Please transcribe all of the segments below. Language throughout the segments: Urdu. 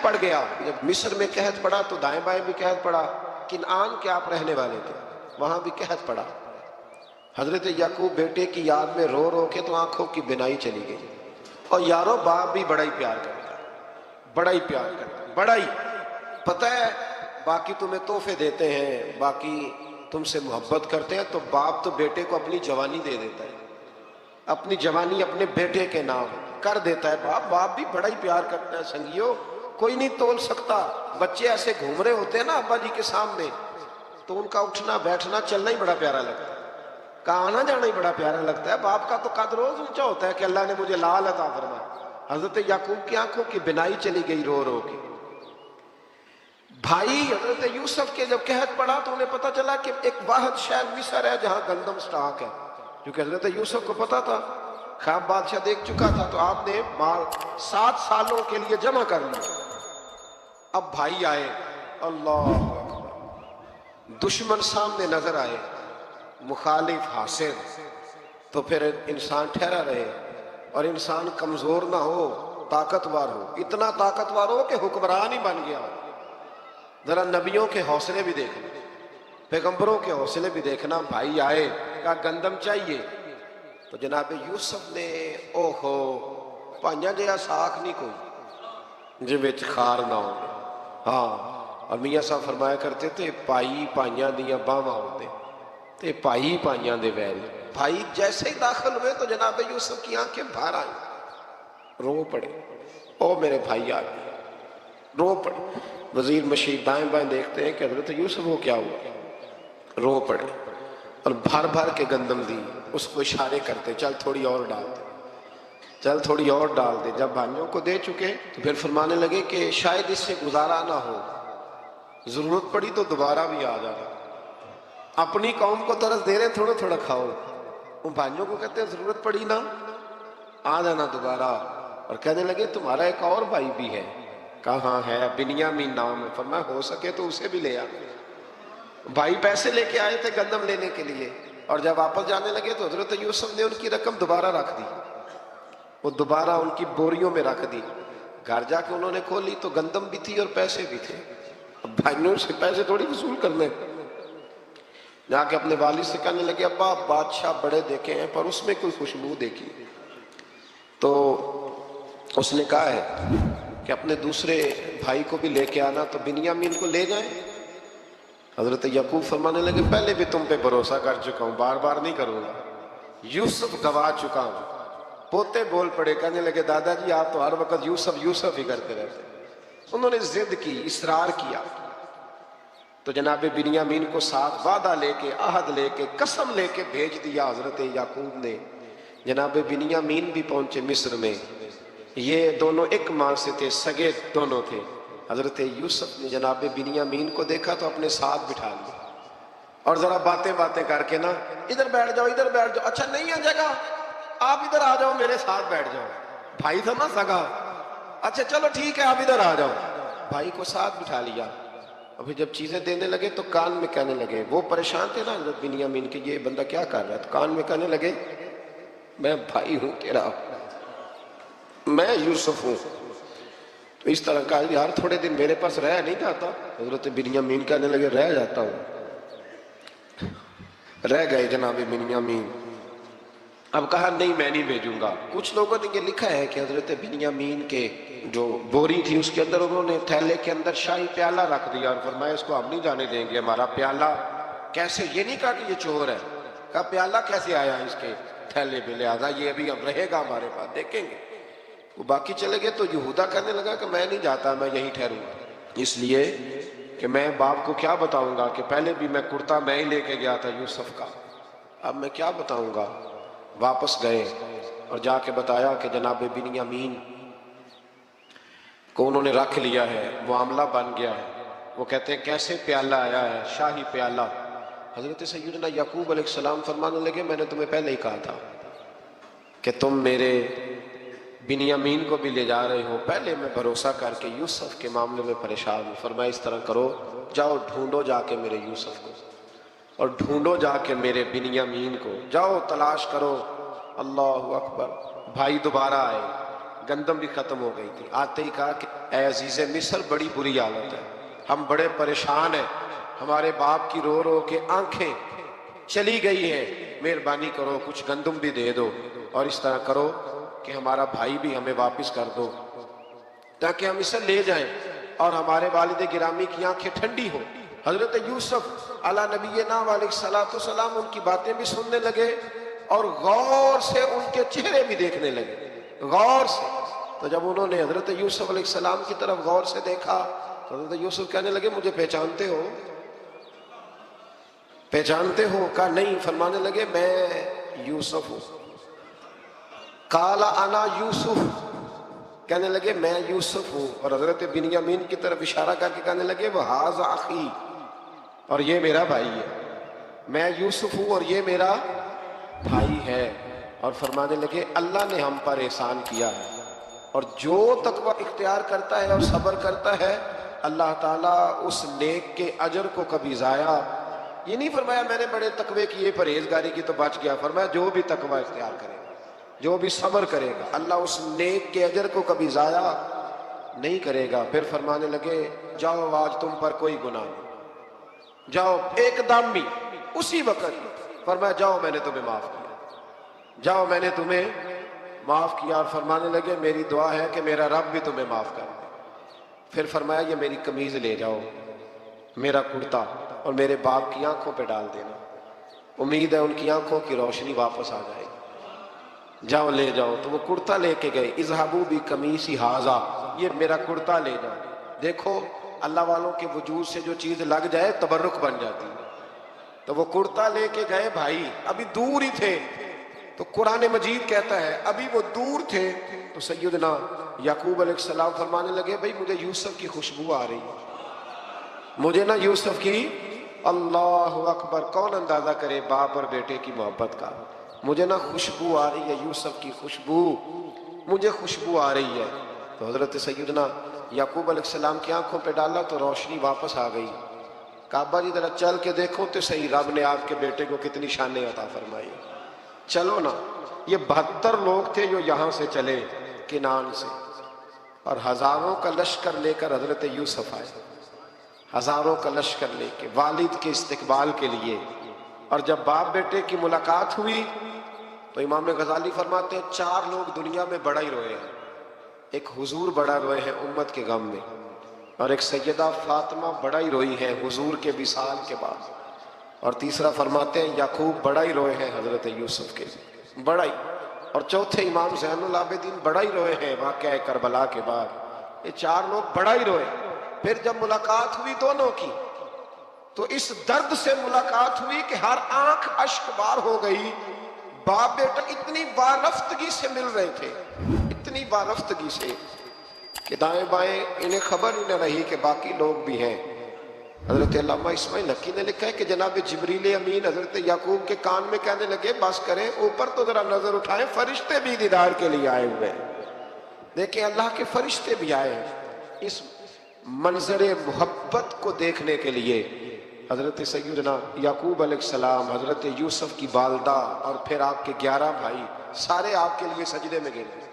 پڑ گیا، جب مصر میں قحط پڑا تو دائیں بائیں بھی قحط پڑا، کنعان کے آپ رہنے والے تھے وہاں بھی قحط پڑا۔ حضرت یعقوب بیٹے کی یاد میں رو رو کے تو آنکھوں کی بینائی چلی گئی۔ اور یارو باپ بھی بڑا ہی پیار کرتا ہے، بڑا ہی پیار کرتا ہے، بڑا ہی، پتہ ہے باقی تمہیں تحفے دیتے ہیں، باقی تم سے محبت کرتے ہیں، تو باپ تو بیٹے کو اپنی جوانی دے دیتا ہے، اپنی جوانی اپنے بیٹے کے نام کر دیتا ہے۔ باپ بھی بڑا ہی پیار کرتا ہے سنگیو، کوئی نہیں تول سکتا۔ بچے ایسے گھوم رہے ہوتے ہیں نا ابا جی کے سامنے، تو ان کا اٹھنا بیٹھنا چلنا ہی بڑا پیارا لگتا ہے، کہاں آنا جانا ہی بڑا پیارا لگتا ہے۔ باپ کا تو قد روز اونچا ہوتا ہے کہ اللہ نے مجھے لال عطا فرمایا۔ حضرت یعقوب کی آنکھوں کی بینائی چلی گئی رو رو کے۔ بھائی حضرت یوسف کے جب قحط پڑا تو انہیں پتا چلا کہ ایک واحد شہر مصر ہے جہاں گندم سٹاک ہے، کیونکہ حضرت یوسف کو پتا تھا، خواب بادشاہ دیکھ چکا تھا، تو آپ نے مال 7 سالوں کے لیے جمع کر لیا۔ اب بھائی آئے، اللہ اکبر، دشمن سامنے نظر آئے، مخالف حاسد، تو پھر انسان ٹھہرا رہے اور انسان کمزور نہ ہو، طاقتور ہو، اتنا طاقتور ہو کہ حکمران ہی بن گیا ہو۔ ذرا نبیوں کے حوصلے بھی دیکھنا، پیغمبروں کے حوصلے بھی دیکھنا۔ بھائی آئے، کہا گندم چاہیے، تو جناب یوسف نے اوہو پانیا جیا ساکھ نہیں کوئی جی وچ خار نہ ہو۔ ہاں، اور میاں صاحب فرمایا کرتے تھے پائی پائیاں دیاں باواں ہوتے تے پائی پائیاں دے ویل۔ بھائی جیسے ہی داخل ہوئے تو جناب یوسف کی آنکھیں باہر آئیں، رو پڑے، او میرے بھائی آ گئے، رو پڑے۔ وزیر مشیر دائیں بائیں دیکھتے ہیں کہ حضرت یوسف وہ کیا ہوا، رو پڑے اور بھر بھر کے گندم دی، اس کو اشارے کرتے چل تھوڑی اور ڈال دے، چل تھوڑی اور ڈال دے۔ جب بھائیوں کو دے چکے تو پھر فرمانے لگے کہ شاید اس سے گزارا نہ ہو، ضرورت پڑی تو دوبارہ بھی آ جانا۔ اپنی قوم کو طرز دے رہے تھوڑا تھوڑا کھاؤ، ان بھائیوں کو کہتے ہیں ضرورت پڑی نا آ جانا دوبارہ۔ اور کہنے لگے تمہارا ایک اور بھائی بھی ہے، کہاں ہے؟ بنیامین نام ہے۔ فرمایا ہو سکے تو اسے بھی لے آ۔ بھائی پیسے لے کے آئے تھے گندم لینے کے لیے، اور جب واپس جانے لگے تو حضرت یوسف نے ان کی رقم دوبارہ رکھ دی، وہ دوبارہ ان کی بوریوں میں رکھ دی۔ گھر جا کے انہوں نے کھولی تو گندم بھی تھی اور پیسے بھی تھے۔ اب بھائیوں سے پیسے تھوڑی وصول کرنے، جا کے اپنے والد سے کہنے لگے ابا بادشاہ بڑے دیکھے ہیں پر اس میں کوئی خوشبو دیکھی، تو اس نے کہا ہے کہ اپنے دوسرے بھائی کو بھی لے کے آنا، تو بنیامین کو لے جائیں۔ حضرت یعقوب فرمانے لگے پہلے بھی تم پہ بھروسہ کر چکا ہوں، بار بار نہیں کروں گا، یوسف گوا چکا ہوں۔ پوتے بول پڑے، کہنے لگے دادا جی آپ تو ہر وقت یوسف یوسف ہی کرتے رہتے۔ انہوں نے ضد کی، اصرار کیا، تو جناب بنیامین کو ساتھ وعدہ لے کے، عہد لے کے، قسم لے کے بھیج دیا حضرت یعقوب نے۔ جناب بنیامین بھی پہنچے مصر میں، یہ دونوں ایک ماں سے تھے، سگے دونوں تھے۔ حضرت یوسف نے جناب بنیامین کو دیکھا تو اپنے ساتھ بٹھا لیا، اور ذرا باتیں کر کے نا ادھر بیٹھ جاؤ ادھر بیٹھ جاؤ، اچھا نہیں ہے جگہ آپ ادھر آ جاؤ میرے ساتھ بیٹھ جاؤ۔ بھائی تھا نا سگا، اچھا چلو ٹھیک ہے آپ ادھر آ جاؤ۔ بھائی کو ساتھ بٹھا لیا، ابھی جب چیزیں دینے لگے تو کان میں کہنے لگے، وہ پریشان تھے نا حضرت بنیامین کہ یہ بندہ کیا کر رہا ہے، تو کان میں کہنے لگے میں بھائی ہوں تیرا، میں یوسف ہوں۔ تو اس طرح کہا یار تھوڑے دن میرے پاس رہ نہیں جاتا؟ حضرت بنیامین کہنے لگے رہ جاتا ہوں۔ رہ گئے جناب بنیامین۔ اب کہا نہیں میں نہیں بھیجوں گا۔ کچھ لوگوں نے یہ لکھا ہے کہ حضرت بنیامین کے جو بوری تھی اس کے اندر انہوں نے تھیلے کے اندر شاہی پیالہ رکھ دیا اور فرمایا اس کو ہم نہیں جانے دیں گے، ہمارا پیالہ کیسے، یہ نہیں کہا کہ یہ چور ہے، کہا پیالہ کیسے آیا اس کے تھیلے میں، لہٰذا یہ ابھی اب رہے گا ہمارے پاس، دیکھیں گے۔ وہ باقی چلے گئے تو یہودا کہنے لگا کہ میں نہیں جاتا، میں یہیں ٹھہروں گا، اس لیے کہ میں باپ کو کیا بتاؤں گا کہ پہلے بھی میں کرتا میں ہی لے کے گیا تھا یوسف کا، اب میں کیا بتاؤں گا۔ واپس گئے اور جا کے بتایا کہ جناب بنیامین کو انہوں نے رکھ لیا ہے، معاملہ بن گیا ہے۔ وہ کہتے ہیں کیسے پیالہ آیا ہے، شاہی پیالہ۔ حضرت سیدنا یعقوب علیہ السلام فرمانے لگے میں نے تمہیں پہلے ہی کہا تھا کہ تم میرے بنیامین کو بھی لے جا رہے ہو، پہلے میں بھروسہ کر کے یوسف کے معاملے میں پریشان ہوں۔ فرمایا اس طرح کرو، جاؤ ڈھونڈو جا کے میرے یوسف کو، اور ڈھونڈو جا کے میرے بنیامین کو، جاؤ تلاش کرو۔ اللہ اکبر۔ بھائی دوبارہ آئے، گندم بھی ختم ہو گئی تھی. آتے ہی کہا کہ اے عزیز مصر بڑی بری حالت ہے, ہم بڑے پریشان ہیں, ہمارے باپ کی رو رو کے آنکھیں چلی گئی ہیں, مہربانی کرو کچھ گندم بھی دے دو, اور اس طرح کرو کہ ہمارا بھائی بھی ہمیں واپس کر دو تاکہ ہم اسے لے جائیں اور ہمارے والد گرامی کی آنکھیں ٹھنڈی ہو. حضرت یوسف علیٰ نبینا علیہ الصلوۃ والسلام ان کی باتیں بھی سننے لگے اور غور سے ان کے چہرے بھی دیکھنے لگے, غور سے. تو جب انہوں نے حضرت یوسف علیہ السلام کی طرف غور سے دیکھا تو حضرت یوسف کہنے لگے مجھے پہچانتے ہو, پہچانتے ہو؟ کہا نہیں. فرمانے لگے میں یوسف ہوں. قال انا یوسف, کہنے لگے میں یوسف ہوں. اور حضرت بنیامین کی طرف اشارہ کر کے کہنے لگے وہ ھذا اخی, اور یہ میرا بھائی ہے. میں یوسف ہوں اور یہ میرا بھائی ہے. اور فرمانے لگے اللہ نے ہم پر احسان کیا ہے, اور جو تقوی اختیار کرتا ہے اور صبر کرتا ہے اللہ تعالیٰ اس نیک کے اجر کو کبھی ضائع. یہ نہیں فرمایا میں نے بڑے تقوی کیے پرہیزگاری کی تو بچ گیا, فرمایا جو بھی تقوی اختیار کرے گا, جو بھی صبر کرے گا, اللہ اس نیک کے اجر کو کبھی ضائع نہیں کرے گا. پھر فرمانے لگے جاؤ آج تم پر کوئی گناہ نہیں, جاؤ ایک دم بھی اسی وقت. فرمایا جاؤ میں نے تمہیں معاف کیا, جاؤ میں نے تمہیں معاف کیا. اور فرمانے لگے میری دعا ہے کہ میرا رب بھی تمہیں معاف کر دے. پھر فرمایا یہ میری قمیض لے جاؤ, میرا کرتا, اور میرے باپ کی آنکھوں پہ ڈال دینا, امید ہے ان کی آنکھوں کی روشنی واپس آ جائے گی. جاؤ لے جاؤ. تو وہ کرتا لے کے گئے. اذهبوا بقمیصی ھذا, یہ میرا کرتا لے جاؤ. دیکھو اللہ والوں کے وجود سے جو چیز لگ جائے تبرک بن جاتی ہے. تو وہ کرتا لے کے گئے بھائی, ابھی دور ہی تھے. تو قرآن مجید کہتا ہے ابھی وہ دور تھے تو سیدنا یعقوب علیہ السلام فرمانے لگے بھئی مجھے یوسف کی خوشبو آ رہی ہے, مجھے نا یوسف کی. اللہ اکبر, کون اندازہ کرے باپ اور بیٹے کی محبت کا. مجھے نا خوشبو آ رہی ہے, یوسف کی خوشبو, مجھے خوشبو آ رہی ہے. تو حضرت سیدنا یعقوب علیہ السلام کی آنکھوں پہ ڈالا تو روشنی واپس آ گئی. کعبہ جی ذرا چل کے دیکھو تو صحیح رب نے آپ کے بیٹے کو کتنی شانیں عطا فرمائی. چلو نا, یہ 72 لوگ تھے جو یہاں سے چلے کنان سے, اور ہزاروں کا لشکر لے کر حضرت یوسف آئے, ہزاروں کا لشکر لے کے والد کے استقبال کے لیے. اور جب باپ بیٹے کی ملاقات ہوئی تو امام غزالی فرماتے ہیں 4 لوگ دنیا میں بڑا ہی روئے ہیں. ایک حضور بڑا روئے ہیں امت کے غم میں, اور ایک سیدہ فاطمہ بڑا ہی روئی ہیں حضور کے وصال کے بعد, اور تیسرا فرماتے ہیں یعقوب بڑا ہی روئے ہیں حضرت یوسف کے بڑا ہی, اور چوتھے امام زین العابدین بڑا ہی روئے ہیں واقعہ کربلا کے بعد. یہ 4 لوگ بڑا ہی روئے. پھر جب ملاقات ہوئی دونوں کی تو اس درد سے ملاقات ہوئی کہ ہر آنکھ اشک بار ہو گئی. باپ بیٹا اتنی وارفتگی سے مل رہے تھے, اتنی وارفتگی سے کہ دائیں بائیں انہیں خبر ہی نہ رہی کہ باقی لوگ بھی ہیں. حضرت علامہ اسماعیل حقی نے لکھا ہے کہ جناب جبریل امین حضرت یعقوب کے کان میں کہنے لگے بس کریں, اوپر تو ذرا نظر اٹھائیں, فرشتے بھی دیدار کے لیے آئے ہوئے ہیں. دیکھیں اللہ کے فرشتے بھی آئے ہیں اس منظر محبت کو دیکھنے کے لیے. حضرت سیدنا یعقوب علیہ السلام, حضرت یوسف کی والدہ, اور پھر آپ کے 11 بھائی سارے آپ کے لیے سجدے میں گر گئے.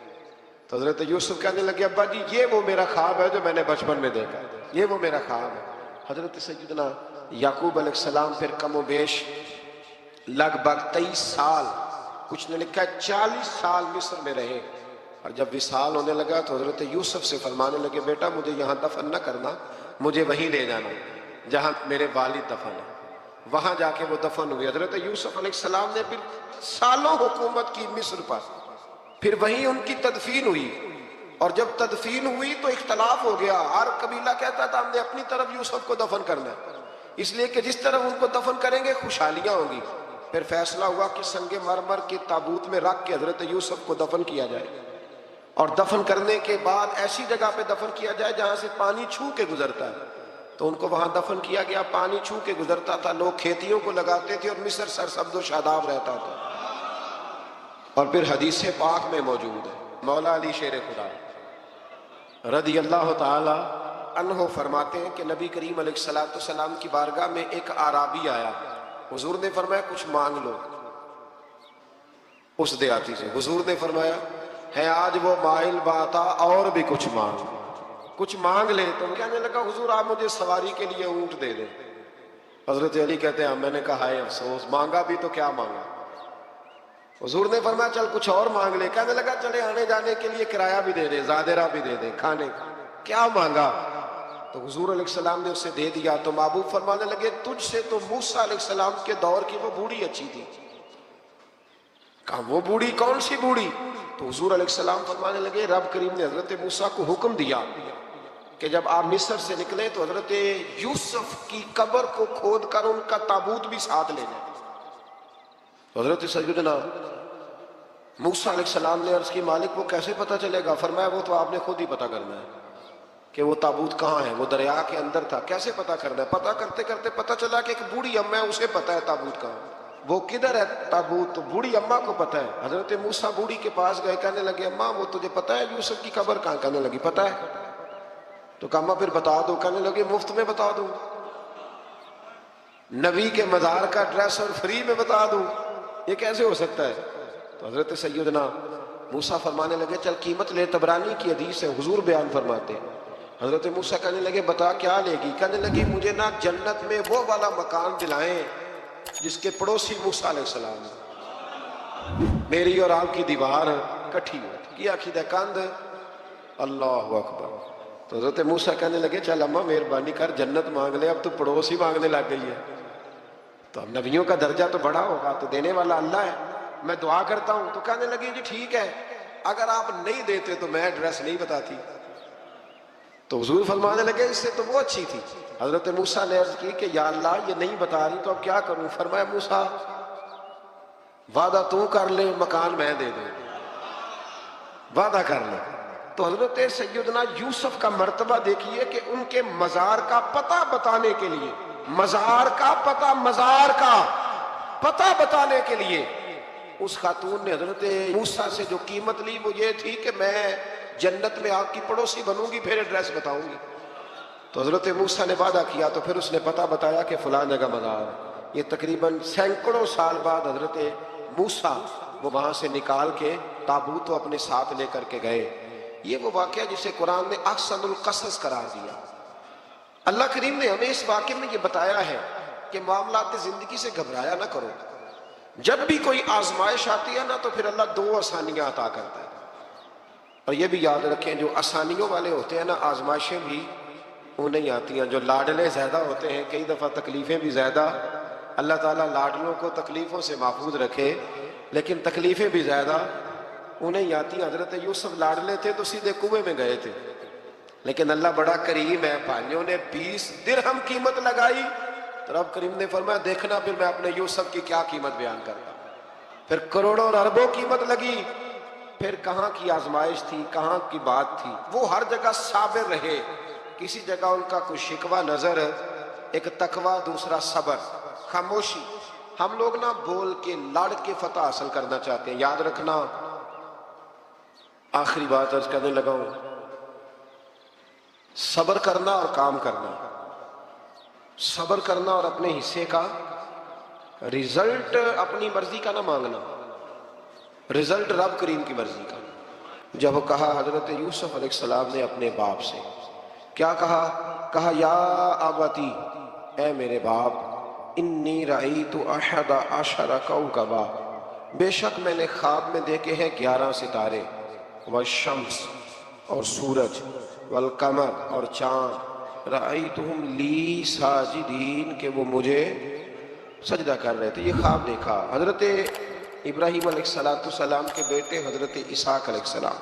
تو حضرت یوسف کہنے لگے ابا جی یہ وہ میرا خواب ہے جو میں نے بچپن میں دیکھا, یہ وہ میرا خواب ہے. حضرت سیدنا یعقوب علیہ السلام پھر کم و بیش لگ بھگ 23 سال, کچھ نے لکھا ہے 40 سال مصر میں رہے. اور جب وصال ہونے لگا تو حضرت یوسف سے فرمانے لگے بیٹا مجھے یہاں دفن نہ کرنا, مجھے وہیں لے جانا جہاں میرے والد دفن ہے. وہاں جا کے وہ دفن ہوئے. حضرت یوسف علیہ السلام نے پھر سالوں حکومت کی مصر پر, پھر وہیں ان کی تدفین ہوئی. اور جب تدفین ہوئی تو اختلاف ہو گیا, ہر قبیلہ کہتا تھا ہم نے اپنی طرف یوسف کو دفن کرنا ہے, اس لیے کہ جس طرف ان کو دفن کریں گے خوشحالیاں ہوں گی. پھر فیصلہ ہوا کہ سنگ مرمر کے تابوت میں رکھ کے حضرت یوسف کو دفن کیا جائے, اور دفن کرنے کے بعد ایسی جگہ پہ دفن کیا جائے جہاں سے پانی چھو کے گزرتا ہے. تو ان کو وہاں دفن کیا گیا, پانی چھو کے گزرتا تھا, لوگ کھیتیوں کو لگاتے تھے اور مصر سرسبز و شاداب رہتا تھا. اور پھر حدیث پاک میں موجود ہے, مولا علی شیر خدا رضی اللہ تعالی عنہ فرماتے ہیں کہ نبی کریم علیہ السلام کی بارگاہ میں ایک اعرابی آیا. حضور نے فرمایا کچھ مانگ لو اس دیہاتی سے. حضور نے فرمایا ہے آج وہ مائل باتا اور بھی کچھ مانگ لے. تو کہنے لگا حضور آپ مجھے سواری کے لیے اونٹ دے دیں. حضرت علی کہتے ہیں میں نے کہا ہے افسوس، مانگا بھی تو کیا مانگا. حضور نے فرمایا چل کچھ اور مانگ لے. کہنے لگا چلے آنے جانے کے لیے کرایہ بھی دے دے، زادرہ بھی دے دے، کھانے کا. کیا مانگا؟ تو حضور علیہ السلام نے اسے دے دیا. تو محبوب فرمانے لگے تجھ سے تو موسیٰ علیہ السلام کے دور کی وہ بوڑھی اچھی تھی. کہا وہ بوڑھی کون سی بوڑھی؟ تو حضور علیہ السلام فرمانے لگے رب کریم نے حضرت موسیٰ کو حکم دیا کہ جب آپ مصر سے نکلیں تو حضرت یوسف کی قبر کو کھود کر ان کا تابوت بھی ساتھ لے جائیں. تو حضرت سیدنا موسیٰ علیہ السلام نے عرض کی مالک وہ کیسے پتہ چلے گا؟ فرمایا وہ تو آپ نے خود ہی پتہ کرنا ہے کہ وہ تابوت کہاں ہے. وہ دریا کے اندر تھا. کیسے پتہ کرنا ہے؟ پتہ کرتے کرتے پتہ چلا کہ ایک بوڑھی اماں ہے، اسے پتہ ہے تابوت کہاں. وہ کدھر ہے تابوت؟ تو بوڑھی اماں کو پتہ ہے. حضرت موسیٰ بوڑھی کے پاس گئے، کہنے لگے اماں وہ تجھے پتہ ہے یوسف کی قبر کہاں؟ کہنے لگی پتہ ہے. تو کہا اماں پھر بتا دو. کہنے لگے مفت میں بتا دوں، نبی کے مزار کا ایڈریس اور فری میں بتا دوں، یہ کیسے ہو سکتا ہے؟ تو حضرت سیدنا موسیٰ فرمانے لگے چل قیمت لے. طبرانی کی حدیث ہے، حضور بیان فرماتے ہیں. حضرت موسیٰ کہنے لگے بتا کیا لے گی؟ کہنے لگی مجھے نا جنت میں وہ والا مکان دلائیں جس کے پڑوسی موسیٰ علیہ السلام ہے. میری اور آپ کی دیوار کٹھی ہو کیا عقیدہ کند. اللہ اکبر. تو حضرت موسیٰ کہنے لگے چل اماں مہربانی کر جنت مانگ لے، اب تو پڑوسی مانگنے لگ گئی ہے. تو اب نبیوں کا درجہ تو بڑا ہوگا، تو دینے والا اللہ ہے، میں دعا کرتا ہوں. تو کہنے لگے جی ٹھیک ہے، اگر آپ نہیں دیتے تو میں ایڈریس نہیں بتاتی. تو حضور فرمانے لگے اس سے تو وہ اچھی تھی. حضرت موسیٰ نے عرض کی کہ یا اللہ یہ نہیں بتا رہی تو اب کیا کروں؟ فرمایا موسیٰ وعدہ تو کر لے مکان میں دے دوں، وعدہ کر لے. تو حضرت سیدنا یوسف کا مرتبہ دیکھیے کہ ان کے مزار کا پتہ بتانے کے لیے، مزار کا پتہ بتانے کے لیے اس خاتون نے حضرت موسیٰ سے جو قیمت لی وہ یہ تھی کہ میں جنت میں آپ کی پڑوسی بنوں گی پھر ایڈریس بتاؤں گی. تو حضرت موسیٰ نے وعدہ کیا تو پھر اس نے پتہ بتایا کہ فلاں جگہ مزار. یہ تقریباً سینکڑوں سال بعد حضرت موسیٰ وہ وہاں سے نکال کے تابوت کو اپنے ساتھ لے کر کے گئے. یہ وہ واقعہ جسے قرآن نے احسن القصص قرار دیا. اللہ کریم نے ہمیں اس واقعے میں یہ بتایا ہے کہ معاملات زندگی سے گھبرایا نہ کرو. جب بھی کوئی آزمائش آتی ہے نا تو پھر اللہ دو آسانیاں عطا کرتا ہے. اور یہ بھی یاد رکھیں جو آسانیوں والے ہوتے ہیں نا آزمائشیں بھی انہیں آتی ہیں. جو لاڈلے زیادہ ہوتے ہیں کئی دفعہ تکلیفیں بھی زیادہ. اللہ تعالیٰ لاڈلوں کو تکلیفوں سے محفوظ رکھے، لیکن تکلیفیں بھی زیادہ انہیں آتی ہیں. حضرت یوسف لاڈلے تھے تو سیدھے کنویں میں گئے تھے، لیکن اللہ بڑا کریم ہے. بھائیوں نے 20 درہم قیمت لگائی تو رب کریم نے فرمایا دیکھنا پھر میں اپنے یوسف کی کیا قیمت بیان کرتا. پھر کروڑوں اور اربوں قیمت لگی. پھر کہاں کی آزمائش تھی، کہاں کی بات تھی. وہ ہر جگہ صابر رہے. کسی جگہ ان کا کوئی شکوہ نظر، ایک تقوی، دوسرا صبر، خاموشی. ہم لوگ نا بول کے لڑ کے فتح حاصل کرنا چاہتے ہیں. یاد رکھنا آخری بات عرض کرنے لگا ہوں، صبر کرنا اور کام کرنا. صبر کرنا اور اپنے حصے کا رزلٹ اپنی مرضی کا نہ مانگنا، رزلٹ رب کریم کی مرضی کا. جب کہا حضرت یوسف علیہ السلام نے اپنے باپ سے کیا کہا یا ابتی، اے میرے باپ، انی رأیت احد عشر کوکبا، بے شک میں نے خواب میں دیکھے ہیں 11 ستارے، والشمس اور سورج، والقمر اور چاند، رأیتہم لی ساجدین، کہ وہ مجھے سجدہ کر رہے تھے. یہ خواب دیکھا. حضرت ابراہیم علیہ السلام کے بیٹے حضرت اسحاق علیہ السلام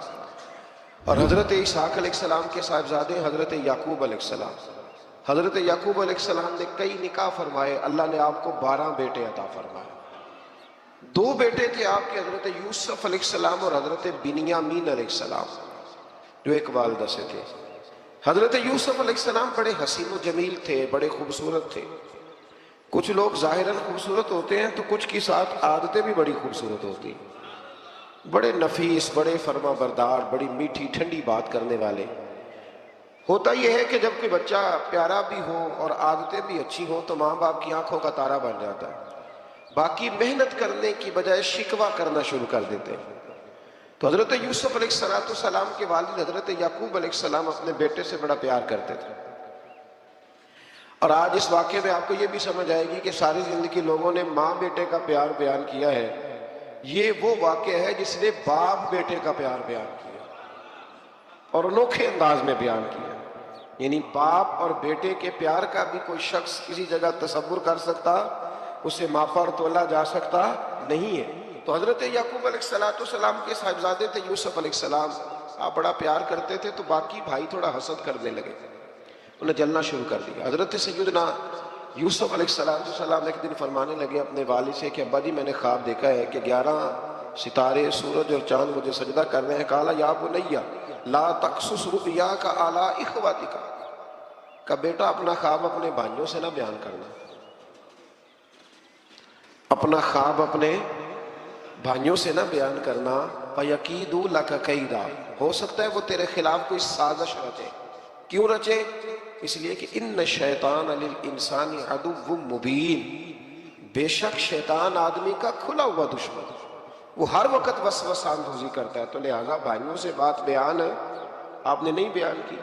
اور حضرت اسحاق علیہ السلام کے صاحبزادے حضرت یعقوب علیہ السلام. حضرت یعقوب علیہ السلام نے کئی نکاح فرمائے. اللہ نے آپ کو 12 بیٹے عطا فرمائے. 2 بیٹے تھے آپ کے، حضرت یوسف علیہ السلام اور حضرت بنیامین علیہ السلام، جو ایک والدہ سے تھے. حضرت یوسف علیہ السلام بڑے حسین و جمیل تھے، بڑے خوبصورت تھے. کچھ لوگ ظاہراً خوبصورت ہوتے ہیں تو کچھ کی ساتھ عادتیں بھی بڑی خوبصورت ہوتی. بڑے نفیس، بڑے فرما بردار، بڑی میٹھی ٹھنڈی بات کرنے والے. ہوتا یہ ہے کہ جب کوئی بچہ پیارا بھی ہو اور عادتیں بھی اچھی ہوں تو ماں باپ کی آنکھوں کا تارا بن جاتا ہے. باقی محنت کرنے کی بجائے شکوہ کرنا شروع کر دیتے ہیں. تو حضرت یوسف علیہ السلام کے والد حضرت یعقوب علیہ السلام اپنے بیٹے سے بڑا پیار کرتے تھے. اور آج اس واقعے میں آپ کو یہ بھی سمجھ آئے گی کہ ساری زندگی لوگوں نے ماں بیٹے کا پیار بیان کیا ہے، یہ وہ واقعہ ہے جس نے باپ بیٹے کا پیار بیان کیا اور انوکھے انداز میں بیان کیا. یعنی باپ اور بیٹے کے پیار کا بھی کوئی شخص کسی جگہ تصور کر سکتا، اسے ماپا اور تولا جا سکتا نہیں ہے. تو حضرت یعقوب علیہ السلام کے صاحبزادے تھے یوسف علیہ السلام، آپ بڑا پیار کرتے تھے، تو باقی بھائی تھوڑا حسد کرنے لگے، انہیں جلنا شروع کر دیا. حضرت سیدنا یوسف علیہ السلام ایک دن فرمانے لگے اپنے والد سے کہ ابا جی میں نے خواب دیکھا ہے کہ 11 ستارے سورج اور چاند مجھے سجدہ کر رہے ہیں. قال یا بنی لا تقصص رؤیاک علی اخوتک، کہ بیٹا اپنا خواب اپنے بھائیوں سے نہ بیان کرنا، اپنا خواب اپنے بھائیوں سے نہ بیان کرنا. فَيَكِيدُوا لَكَ كَيْدًا، ہو سکتا ہے وہ تیرے خلاف کوئی سازش رچے. کیوں رچے؟ اس لیے کہ ان الشیطان للانسان عدو مبین، بے شک شیطان آدمی کا کھلا ہوا دشمن، وہ ہر وقت وسوسہ اندوزی کرتا ہے. تو لہٰذا بھائیوں سے بات بیان آپ نے نہیں بیان کی.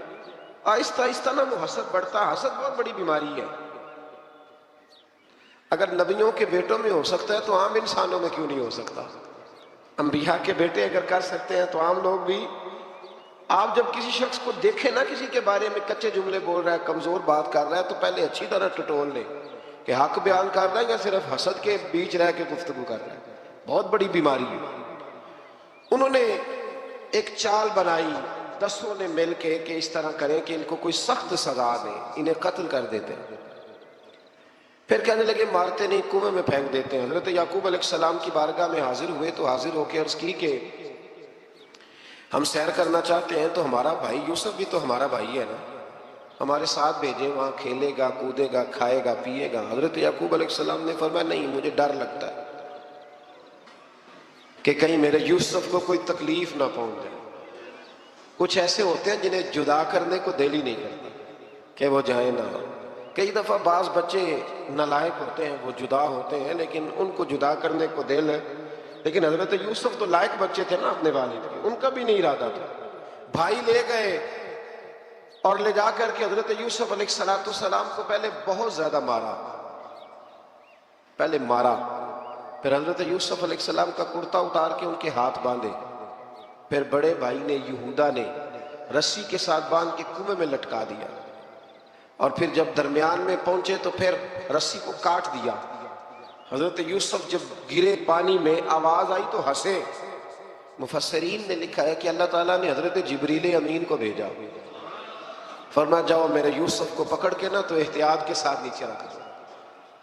آہستہ آہستہ نا وہ حسد بڑھتا. حسد بہت بڑی بیماری ہے. اگر نبیوں کے بیٹوں میں ہو سکتا ہے تو عام انسانوں میں کیوں نہیں ہو سکتا؟ انبیاء کے بیٹے اگر کر سکتے ہیں تو عام لوگ بھی. آپ جب کسی شخص کو دیکھیں نا کسی کے بارے میں کچے جملے بول رہا ہے، کمزور بات کر رہا ہے، تو پہلے اچھی طرح ٹٹول لیں کہ حق بیان کر رہا ہے یا صرف حسد کے بیچ رہ کے گفتگو کر رہا ہے. بہت بڑی بیماری ہے. انہوں نے ایک چال بنائی 10 نے مل کے کہ اس طرح کریں کہ ان کو کوئی سخت سزا دیں، انہیں قتل کر دیتے ہیں. پھر کہنے لگے مارتے نہیں، کنویں میں پھینک دیتے ہیں. حضرت یعقوب علیہ السلام کی بارگاہ میں حاضر ہوئے تو حاضر ہو کے عرض کی کہ ہم سیر کرنا چاہتے ہیں، تو ہمارا بھائی یوسف بھی تو ہمارا بھائی ہے نا، ہمارے ساتھ بھیجیں، وہاں کھیلے گا، کودے گا، کھائے گا، پیے گا. حضرت یعقوب علیہ السلام نے فرمایا نہیں، مجھے ڈر لگتا ہے کہ کہیں میرے یوسف کو کوئی تکلیف نہ پہنچ جائے. کچھ ایسے ہوتے ہیں جنہیں جدا کرنے کو دل ہی نہیں کرتا کہ وہ جائیں نہ. کئی دفعہ بعض بچے نالائق ہوتے ہیں، وہ جدا ہوتے ہیں، لیکن ان کو جدا کرنے کو دل ہے. لیکن حضرت یوسف تو لائق بچے تھے نا اپنے والد کے، ان کا بھی نہیں ارادہ تھا. بھائی لے گئے اور لے جا کر کے حضرت یوسف علیہ السلام کو پہلے بہت زیادہ مارا. پھر حضرت یوسف علیہ السلام کا کرتا اتار کے ان کے ہاتھ باندھے. پھر بڑے بھائی نے یہودا نے رسی کے ساتھ باندھ کے کنویں میں لٹکا دیا. اور پھر جب درمیان میں پہنچے تو پھر رسی کو کاٹ دیا. حضرت یوسف جب گرے پانی میں آواز آئی تو ہنسے. مفسرین نے لکھا ہے کہ اللہ تعالیٰ نے حضرت جبریل امین کو بھیجا، فرمایا جاؤ میرے یوسف کو پکڑ کے نا تو احتیاط کے ساتھ نیچے رکھ دو.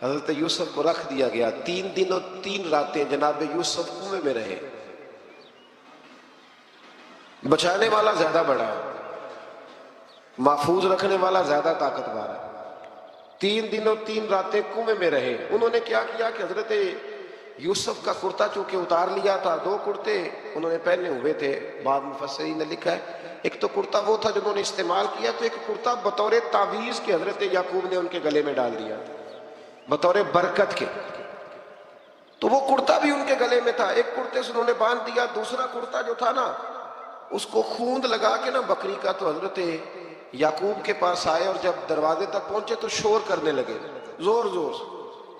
حضرت یوسف کو رکھ دیا گیا. 3 دن اور 3 راتیں جناب یوسف کنویں میں رہے. بچانے والا زیادہ بڑا ہے، محفوظ رکھنے والا زیادہ طاقتور ہے. 3 دن اور 3 راتیں کنویں میں رہے. انہوں نے کیا کیا کہ حضرت یوسف کا کرتا چونکہ اتار لیا تھا، 2 کرتے انہوں نے پہنے ہوئے تھے. بعض مفسرین نے لکھا ہے ایک تو کرتا وہ تھا جنہوں نے استعمال کیا، تو ایک کرتا بطور تعویذ کے حضرت یعقوب نے ان کے گلے میں ڈال دیا بطور برکت کے. تو وہ کرتا بھی ان کے گلے میں تھا. ایک کرتے سے انہوں نے باندھ دیا. دوسرا کرتا جو تھا نا اس کو خوند لگا کے نا بکری کا، تو حضرت یعقوب کے پاس آئے اور جب دروازے تک پہنچے تو شور کرنے لگے زور زور سے.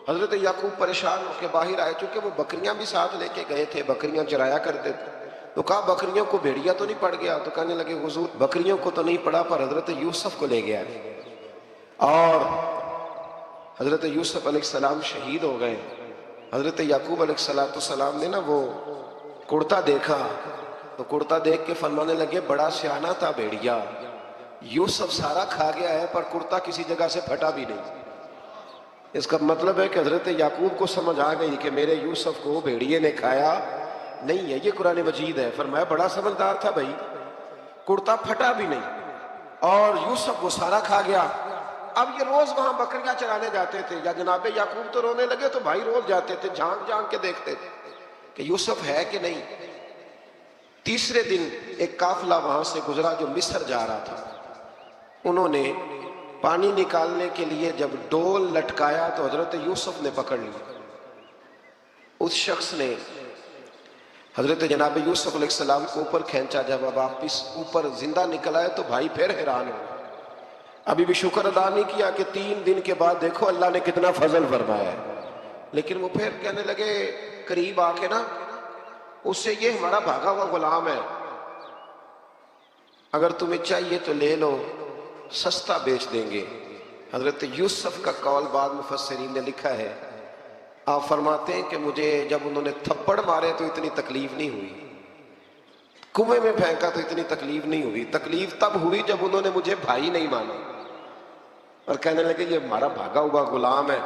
حضرت یعقوب پریشان ہو کے باہر آئے، چونکہ وہ بکریاں بھی ساتھ لے کے گئے تھے، بکریاں چرایا کرتے تھے. تو کہا بکریوں کو بھیڑیا تو نہیں پڑ گیا؟ تو کہنے لگے حضور بکریوں کو تو نہیں پڑا، پر حضرت یوسف کو لے گیا. اور حضرت یوسف علیہ السلام شہید ہو گئے. حضرت یعقوب علیہ السلام نے نا وہ کرتا دیکھا تو کرتا دیکھ کے فرمانے لگے بڑا سیانہ تھا بھیڑیا، یوسف سارا کھا گیا ہے پر کرتا کسی جگہ سے پھٹا بھی نہیں. اس کا مطلب ہے کہ حضرت یعقوب کو سمجھ آ گئی کہ میرے یوسف کو بھیڑیے نے کھایا نہیں ہے. یہ قرآن مجید ہے. فرمایا بڑا سمجھدار تھا بھائی، کرتا پھٹا بھی نہیں اور یوسف کو سارا کھا گیا. اب یہ روز وہاں بکریاں چرانے جاتے تھے. یا جناب یعقوب تو رونے لگے تو بھائی روز جاتے تھے، جھانک جھانک کے دیکھتے تھے کہ یوسف ہے کہ نہیں. تیسرے دن ایک قافلہ وہاں سے گزرا جو مصر جا رہا تھا. انہوں نے پانی نکالنے کے لیے جب ڈول لٹکایا تو حضرت یوسف نے پکڑ لی. اس شخص نے حضرت جناب یوسف علیہ السلام کو اوپر کھینچا، جب اب واپس اوپر زندہ نکل آئے تو بھائی پھر حیران ہو، ابھی بھی شکر ادا نہیں کیا کہ 3 دن کے بعد دیکھو اللہ نے کتنا فضل فرمایا ہے۔ لیکن وہ پھر کہنے لگے قریب آ کے نا، اس سے یہ ہمارا بھاگا ہوا غلام ہے، اگر تمہیں چاہیے تو لے لو، سستا بیچ دیں گے۔ حضرت یوسف کا قول بعض مفسرین نے لکھا ہے، آپ فرماتے ہیں کہ مجھے جب انہوں نے تھپڑ مارے تو اتنی تکلیف نہیں ہوئی، کنویں میں پھینکا تو اتنی تکلیف نہیں ہوئی، تکلیف تب ہوئی جب انہوں نے مجھے بھائی نہیں مانا اور کہنے لگے یہ ہمارا بھاگا ہوا غلام ہے۔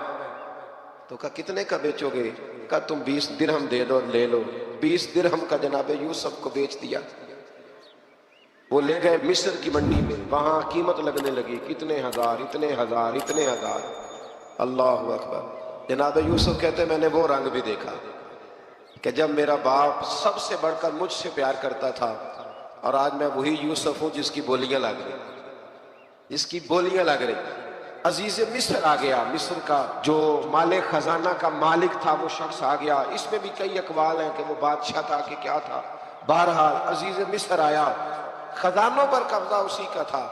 تو کہا کتنے کا بیچو گے؟ کہا تم 20 درہم دے دو لے لو۔ 20 درہم کا جناب یوسف کو بیچ دیا۔ وہ لے گئے مصر کی منڈی میں، وہاں قیمت لگنے لگی، کتنے ہزار، اتنے ہزار، اتنے ہزار۔ اللہ اکبر۔ جناب یوسف کہتے میں نے وہ رنگ بھی دیکھا کہ جب میرا باپ سب سے بڑھ کر مجھ سے پیار کرتا تھا، اور آج میں وہی یوسف ہوں جس کی بولیاں لگ رہی، جس کی بولیاں لگ رہی۔ عزیز مصر آ گیا، مصر کا جو مال خزانہ کا مالک تھا وہ شخص آ گیا۔ اس میں بھی کئی اقوال ہیں کہ وہ بادشاہ تھا کہ کیا تھا، بہرحال عزیز مصر آیا، خزانوں پر قبضہ اسی کا تھا۔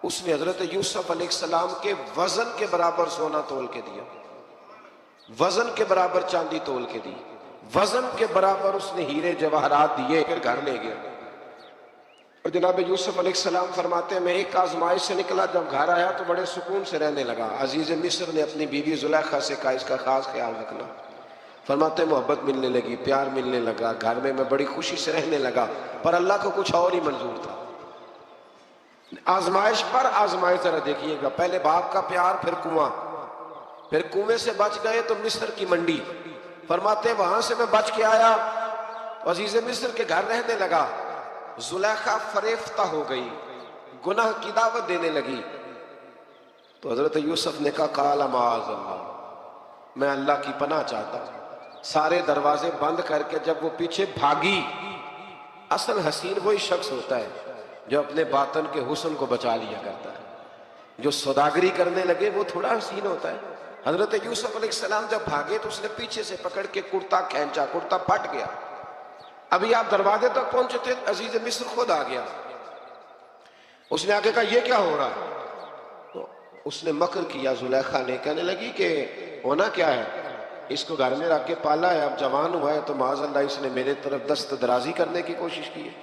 اس نے حضرت یوسف علیہ السلام کے وزن کے برابر سونا تول کے دیا، وزن کے برابر چاندی تول کے دی، وزن کے برابر اس نے ہیرے جواہرات دیے، پھر گھر لے گیا۔ اور جناب یوسف علیہ السلام فرماتے ہیں میں ایک آزمائش سے نکلا، جب گھر آیا تو بڑے سکون سے رہنے لگا۔ عزیز مصر نے اپنی بیوی زلیخا سے کہا اس کا خاص خیال رکھنا۔ فرماتے ہیں محبت ملنے لگی، پیار ملنے لگا، گھر میں بڑی خوشی سے رہنے لگا، پر اللہ کو کچھ اور ہی منظور تھا۔ آزمائش پر آزمائش ذرا دیکھیے گا، پہلے باپ کا پیار، پھر کنواں، پھر کنویں سے بچ گئے تو مصر کی منڈی۔ فرماتے ہیں وہاں سے میں بچ کے آیا، عزیز مصر کے گھر رہنے لگا۔ زلیخا فریفتہ ہو گئی، گناہ کی دعوت دینے لگی۔ تو حضرت یوسف نے کہا قال معاذ اللہ، میں اللہ کی پناہ چاہتا ہوں۔ سارے دروازے بند کر کے جب وہ پیچھے بھاگی، اصل حسین وہی شخص ہوتا ہے جو اپنے باطن کے حسن کو بچا لیا کرتا ہے۔ جو سوداگری کرنے لگے وہ تھوڑا حسین ہوتا ہے۔ حضرت یوسف علیہ السلام جب بھاگے تو اس نے پیچھے سے پکڑ کے کرتا کھینچا، کرتا پھٹ گیا۔ ابھی آپ دروازے تک پہنچے تھے، عزیز مصر خود آ گیا۔ اس نے آگے کہا یہ کیا ہو رہا ہے؟ تو اس نے مکر کیا، زلیخا نے، کہنے لگی کہ ہونا کیا ہے، اس کو گھر میں رکھ کے پالا ہے، اب جوان ہوا ہے تو معاذ اللہ اس نے میرے طرف دست درازی کرنے کی کوشش کی ہے۔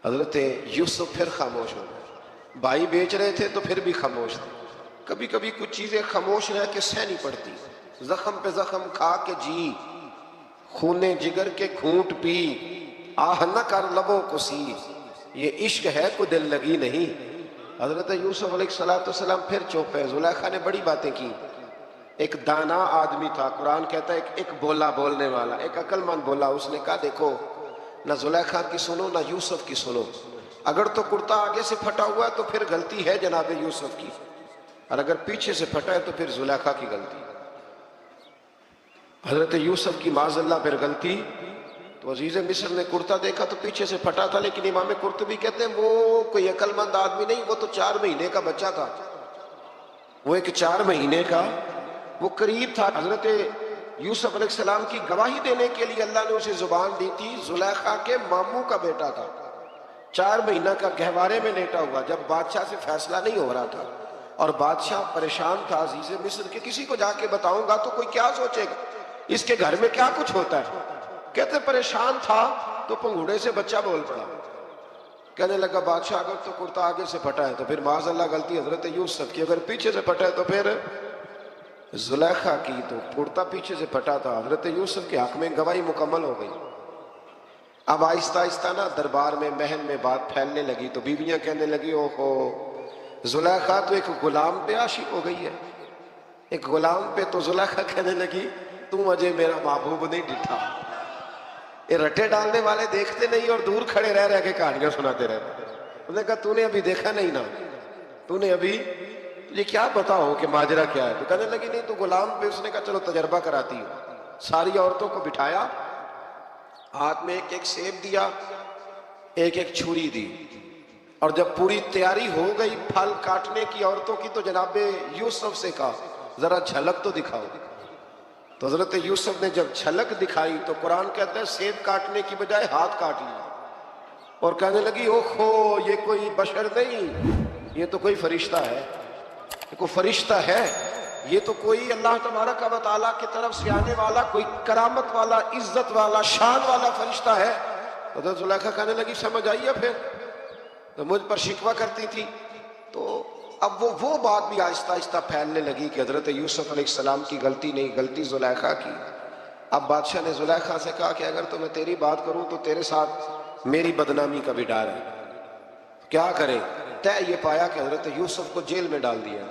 حضرت یوسف پھر خاموش ہو گئے۔ بھائی بیچ رہے تھے تو پھر بھی خاموش تھے۔ کبھی کبھی کچھ چیزیں خاموش رہ کے سہنی پڑتی، زخم پہ زخم کھا کے جی، خونے جگر کے گھونٹ پی، آہ نہ کر لبوں کو سی، یہ عشق ہے کو دل لگی نہیں۔ حضرت یوسف علیہ السلام پھر چپ ہے۔ زلیخا نے بڑی باتیں کی۔ ایک دانا آدمی تھا، قرآن کہتا ہے ایک بولا بولنے والا، ایک عقل مند بولا۔ اس نے کہا دیکھو نہ زلیخا کی سنو نہ یوسف کی سنو، اگر تو کرتا آگے سے پھٹا ہوا ہے تو پھر غلطی ہے جناب یوسف کی، اور اگر پیچھے سے پھٹا ہے تو پھر زلیخا کی غلطی۔ حضرت یوسف کی معاذ اللہ پھر غلطی، تو عزیز مصر نے کرتا دیکھا تو پیچھے سے پھٹا تھا، لیکن امام قرطبی کہتے ہیں وہ کوئی عقل مند آدمی نہیں، وہ تو 4 مہینے کا بچہ تھا، وہ ایک 4 مہینے کا، وہ قریب تھا۔ حضرت یوسف علیہ السلام کی گواہی دینے کے لیے اللہ نے اسے زبان دی تھی، زلیخا کے ماموں کا بیٹا تھا، 4 مہینہ کا گہوارے میں لیٹا ہوا، جب بادشاہ سے فیصلہ نہیں ہو رہا تھا اور بادشاہ پریشان تھا عزیز مصر کے کسی کو جا کے بتاؤں گا تو کوئی کیا سوچے گا، اس کے گھر میں کیا کچھ ہوتا ہے۔ کہتے پریشان تھا تو پنگوڑے سے بچہ بول پڑا، کہنے لگا بادشاہ اگر تو کرتا آگے سے پھٹا ہے تو پھر معاذ اللہ غلطی حضرت یوسف کی، اگر پیچھے سے پھٹا ہے تو پھر زلیخا کی، تو کرتا پیچھے سے پھٹا تھا۔ حضرت یوسف کے حق میں گواہی مکمل ہو گئی۔ اب آہستہ آہستہ نا دربار میں محل میں بات پھیلنے لگی، تو بیویاں کہنے لگی اوہو زلیخا تو ایک غلام پہ عاشق ہو گئی ہے، ایک غلام پہ۔ تو زلیخا کہنے لگی تم مجھے میرا محبوب نہیں ڈٹھا۔ یہ رٹے ڈالنے والے دیکھتے نہیں اور دور کھڑے رہ رہ کے کہانیاں سناتے رہتے۔ انہوں نے کہا تو نے ابھی دیکھا نہیں نا، تو نے ابھی تجھے کیا پتا ہو کہ ماجرا کیا ہے؟ تو کہنے لگی نہیں تو غلام پہ۔ اس نے کہا چلو تجربہ کراتی ہوں۔ ساری عورتوں کو بٹھایا، ہاتھ میں ایک ایک سیب دیا، ایک ایک چھری دی، اور جب پوری تیاری ہو گئی پھل کاٹنے کی عورتوں کی تو جناب یوسف سے کہا ذرا جھلک تو دکھاؤ۔ تو حضرت یوسف نے جب جھلک دکھائی تو قرآن کہتا ہے سیب کاٹنے کی بجائے ہاتھ کاٹ لیا اور کہنے لگی اوہو یہ کوئی بشر نہیں، یہ تو کوئی فرشتہ ہے، یہ کوئی فرشتہ ہے، یہ تو کوئی اللہ تبارک و تعالیٰ کی طرف سے آنے والا کوئی کرامت والا عزت والا شان والا فرشتہ ہے۔ حضرت زلیخا کہنے لگی سمجھ آئی ہے پھر تو مجھ پر شکوہ کرتی تھی۔ تو اب وہ بات بھی آہستہ آہستہ پھیلنے لگی کہ حضرت یوسف علیہ السلام کی غلطی نہیں، غلطی زلیخا کی۔ اب بادشاہ نے زلیخا سے کہا کہ اگر تو میں تیری بات کروں تو تیرے ساتھ میری بدنامی کا بھی ڈر ہے، کیا کرے؟ طے یہ پایا کہ حضرت یوسف کو جیل میں ڈال دیا،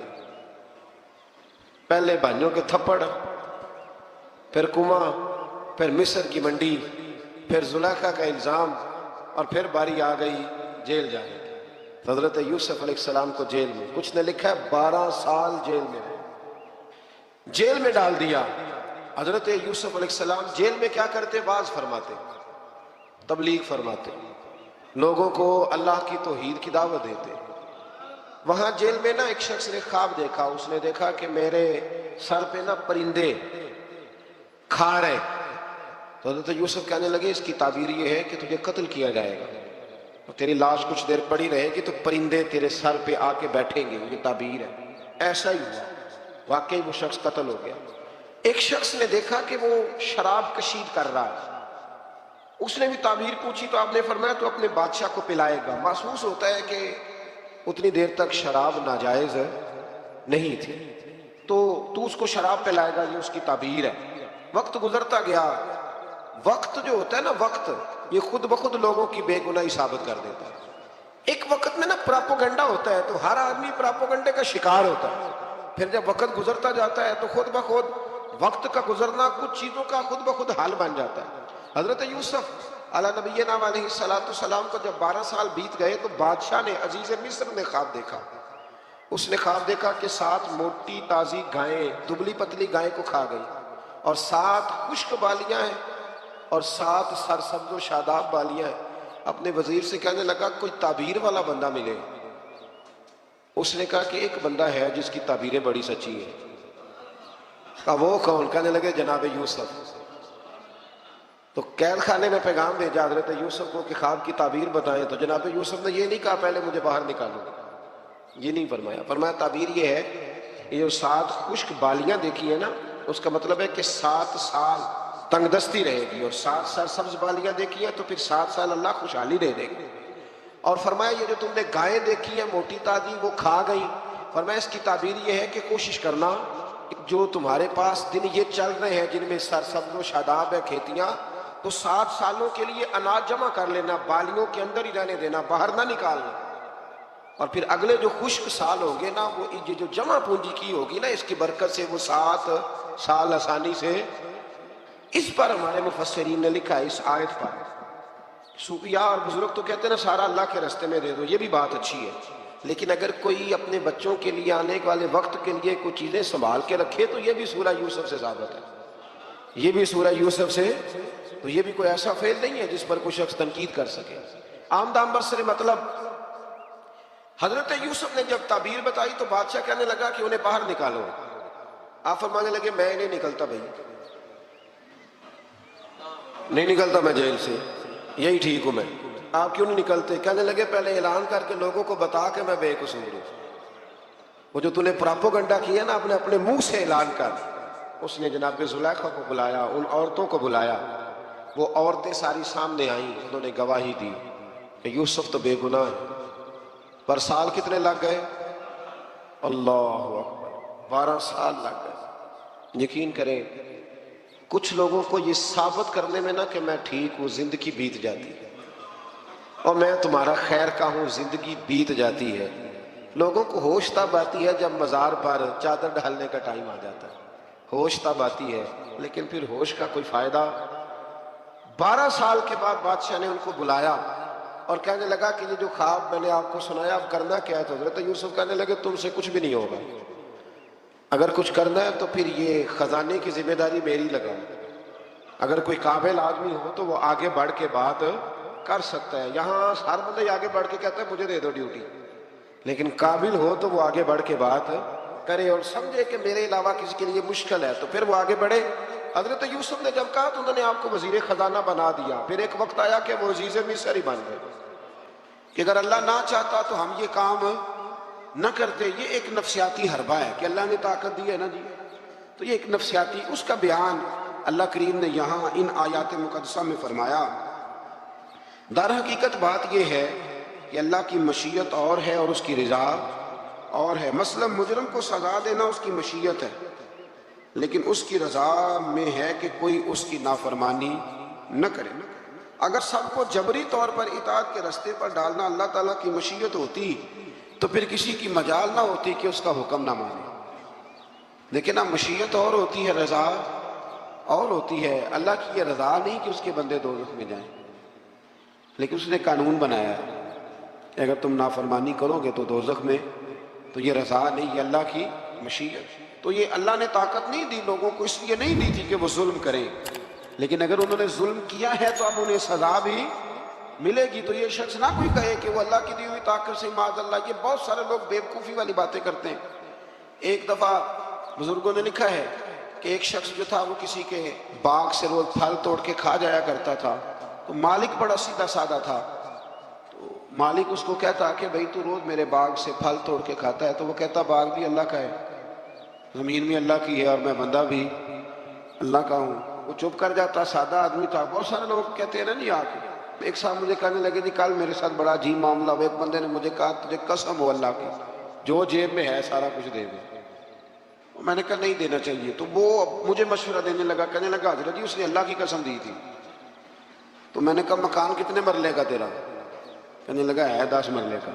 پہلے بھائیوں کے تھپڑ، پھر کما، پھر مصر کی منڈی، پھر زلیخا کا الزام، اور پھر باری آ گئی جیل جانے کی۔ تو حضرت یوسف علیہ السلام کو جیل میں، کچھ نے لکھا ہے 12 سال جیل میں ڈال دیا۔ حضرت یوسف علیہ السلام جیل میں کیا کرتے؟ واعظ فرماتے، تبلیغ فرماتے، لوگوں کو اللہ کی توحید کی دعوت دیتے۔ وہاں جیل میں نا ایک شخص نے خواب دیکھا، اس نے دیکھا کہ میرے سر پہ نا پرندے کھا رہے۔ تو حضرت یوسف کہنے لگے اس کی تعبیر یہ ہے کہ تجھے قتل کیا جائے گا، اور تیری لاش کچھ دیر پڑی رہے گی تو پرندے تیرے سر پہ آ کے بیٹھیں گے، یہ تعبیر ہے۔ ایسا ہی ہوا، واقعی وہ شخص قتل ہو گیا۔ ایک شخص نے دیکھا کہ وہ شراب کشید کر رہا ہے، اس نے بھی تعبیر پوچھی تو آپ نے فرمایا تو اپنے بادشاہ کو پلائے گا۔ محسوس ہوتا ہے کہ اتنی دیر تک شراب ناجائز نہیں تھی، تو اس کو شراب پلائے گا، یہ اس کی تعبیر ہے۔ وقت گزرتا گیا، وقت جو ہوتا ہے نا، وقت یہ خود بخود لوگوں کی بے گناہی ثابت کر دیتا ہے۔ ایک وقت میں نا پراپوگنڈا ہوتا ہے تو ہر آدمی پراپوگنڈے کا شکار ہوتا ہے، پھر جب وقت گزرتا جاتا ہے تو خود بخود وقت کا گزرنا کچھ چیزوں کا خود بخود حال بن جاتا ہے۔ حضرت یوسف علیہ نبینا علیہ السلام کو جب 12 سال بیت گئے تو بادشاہ نے، عزیز مصر نے خواب دیکھا۔ اس نے خواب دیکھا کہ 7 موٹی تازی گائیں دبلی پتلی گائیں کو کھا گئی، اور 7 خشک بالیاں ہیں اور 7 سرسبز و شاداب بالیاں ہیں۔ اپنے وزیر سے کہنے لگا کوئی تعبیر والا بندہ ملے۔ اس نے کہا کہ ایک بندہ ہے جس کی تعبیریں بڑی سچی ہیں۔ کہا وہ کون؟ کہنے لگے جناب یوسف۔ تو قید خانے میں پیغام بھیجا حضرت یوسف کو کہ خواب کی تعبیر بتائیں، تو جناب یوسف نے یہ نہیں کہا پہلے مجھے باہر نکالو، یہ نہیں فرمایا۔ فرمایا تعبیر یہ ہے، یہ جو 7 خشک بالیاں دیکھی ہیں نا، اس کا مطلب ہے کہ 7 سال تنگ دستی رہے گی، اور 7 سرسبز بالیاں دیکھی ہیں تو پھر 7 سال اللہ خوشحالی دے دے گی۔ اور فرمایا یہ جو تم نے گائیں دیکھی ہیں موٹی تازی وہ کھا گئی، فرمایا اس کی تعبیر یہ ہے کہ کوشش کرنا جو تمہارے پاس دن یہ چل رہے ہیں جن میں سرسبز و شاداب ہے کھیتیاں، تو 7 سالوں کے لیے اناج جمع کر لینا، بالیوں کے اندر ہی رہنے دینا، باہر نہ نکالنا، اور پھر اگلے جو خشک سال ہوں گے نا، وہ یہ جو جمع پونجی کی ہوگی نا، اس کی برکت سے وہ 7 سال آسانی سے۔ اس پر ہمارے مفسرین نے لکھا ہے، اس آیت پر صوفیاء اور بزرگ تو کہتے ہیں نا سارا اللہ کے راستے میں دے دو، یہ بھی بات اچھی ہے، لیکن اگر کوئی اپنے بچوں کے لیے آنے والے وقت کے لیے کوئی چیزیں سنبھال کے رکھے تو یہ بھی سورہ یوسف سے ثابت ہے، یہ بھی سورہ یوسف سے، تو یہ بھی کوئی ایسا فعل نہیں ہے جس پر کوئی شخص تنقید کر سکے۔ آمدام برسر مطلب حضرت یوسف نے جب تعبیر بتائی تو بادشاہ کہنے لگا کہ انہیں باہر نکالو۔ آپ فرمانے لگے میں نہیں نکلتا بھائی، نہیں نکلتا میں جیل سے، یہی ٹھیک ہوں میں۔ آپ کیوں نہیں نکلتے؟ کہنے لگے پہلے اعلان کر کے لوگوں کو بتا کہ میں بے قصور ہوں۔ وہ جو تو نے پراپوگنڈا کیا نا اپنے منہ سے اعلان کر۔ اس نے جناب زلیخا کو بلایا، ان عورتوں کو بلایا، وہ عورتیں ساری سامنے آئیں، انہوں نے گواہی دی کہ یوسف تو بے گناہ ہے۔ پر سال کتنے لگ گئے؟ اللہ اکبر، 12 سال لگ گئے۔ یقین کریں کچھ لوگوں کو یہ ثابت کرنے میں نا کہ میں ٹھیک ہوں زندگی بیت جاتی ہے، اور میں تمہارا خیر کا ہوں زندگی بیت جاتی ہے۔ لوگوں کو ہوش تب آتی ہے جب مزار پر چادر ڈالنے کا ٹائم آ جاتا ہے، ہوش تب آتی ہے، لیکن پھر ہوش کا کوئی فائدہ۔ 12 سال کے بعد بادشاہ نے ان کو بلایا اور کہنے لگا کہ یہ جو خواب میں نے آپ کو سنایا اب کرنا کیا ہے؟ تو حضرت یوسف کہنے لگے تم سے کچھ بھی نہیں ہوگا، اگر کچھ کرنا ہے تو پھر یہ خزانے کی ذمہ داری میری لگاؤ۔ اگر کوئی قابل آدمی ہو تو وہ آگے بڑھ کے بات کر سکتا ہے۔ یہاں ہر بندہ آگے بڑھ کے کہتا ہے مجھے دے دو ڈیوٹی، لیکن قابل ہو تو وہ آگے بڑھ کے بات کرے اور سمجھے کہ میرے علاوہ کسی کے لیے مشکل ہے تو پھر وہ آگے بڑھے۔ حضرت یوسف نے جب کہا تو انہوں نے آپ کو وزیر خزانہ بنا دیا. پھر ایک وقت آیا کہ وہ عزیز مصر ہی بن گئے کہ اگر اللہ نہ چاہتا تو ہم یہ کام نہ کرتے. یہ ایک نفسیاتی حربہ ہے کہ اللہ نے طاقت دی ہے نا جی, تو یہ ایک نفسیاتی, اس کا بیان اللہ کریم نے یہاں ان آیات مقدسہ میں فرمایا. در حقیقت بات یہ ہے کہ اللہ کی مشیت اور ہے اور اس کی رضا اور ہے. مثلا مجرم کو سزا دینا اس کی مشیت ہے, لیکن اس کی رضا میں ہے کہ کوئی اس کی نافرمانی نہ کرے. اگر سب کو جبری طور پر اطاعت کے راستے پر ڈالنا اللہ تعالیٰ کی مشیت ہوتی تو پھر کسی کی مجال نہ ہوتی کہ اس کا حکم نہ مانے. لیکن اب مشیت اور ہوتی ہے, رضا اور ہوتی ہے. اللہ کی یہ رضا نہیں کہ اس کے بندے دوزخ میں جائیں, لیکن اس نے قانون بنایا ہے اگر تم نافرمانی کرو گے تو دوزخ میں. تو یہ رضا نہیں, یہ اللہ کی مشیت. تو یہ اللہ نے طاقت نہیں دی لوگوں کو, اس لیے نہیں دی تھی کہ وہ ظلم کریں, لیکن اگر انہوں نے ظلم کیا ہے تو اب انہیں سزا بھی ملے گی. تو یہ شخص نہ کوئی کہے کہ وہ اللہ کی دی ہوئی طاقت سے معاذ اللہ. یہ بہت سارے لوگ بیوقوفی والی باتیں کرتے ہیں. ایک دفعہ بزرگوں نے لکھا ہے کہ ایک شخص جو تھا وہ کسی کے باغ سے روز پھل توڑ کے کھا جایا کرتا تھا. تو مالک بڑا سیدھا سادہ تھا, تو مالک اس کو کہتا کہ بھئی تو روز میرے باغ سے پھل توڑ کے کھاتا ہے. تو وہ کہتا باغ بھی اللہ کا ہے, زمین بھی اللہ کی ہے, اور میں بندہ بھی اللہ کا ہوں. وہ چپ کر جاتا, سادہ آدمی تھا. بہت سارے لوگ کہتے ہیں نا جی آ کے. ایک صاحب مجھے کہنے لگے جی کل میرے ساتھ بڑا عجیب معاملہ ہوا. ایک بندے نے مجھے کہا تجھے قسم ہو اللہ کی جو جیب میں ہے سارا کچھ دے دے. میں نے کہا نہیں دینا چاہیے. تو وہ مجھے مشورہ دینے لگا, کہنے لگا حضرت جی اس نے اللہ کی قسم دی تھی. تو میں نے کہا مکان کتنے مرلے کا تیرا؟ کہنے لگا ہے 10 مرلے کا.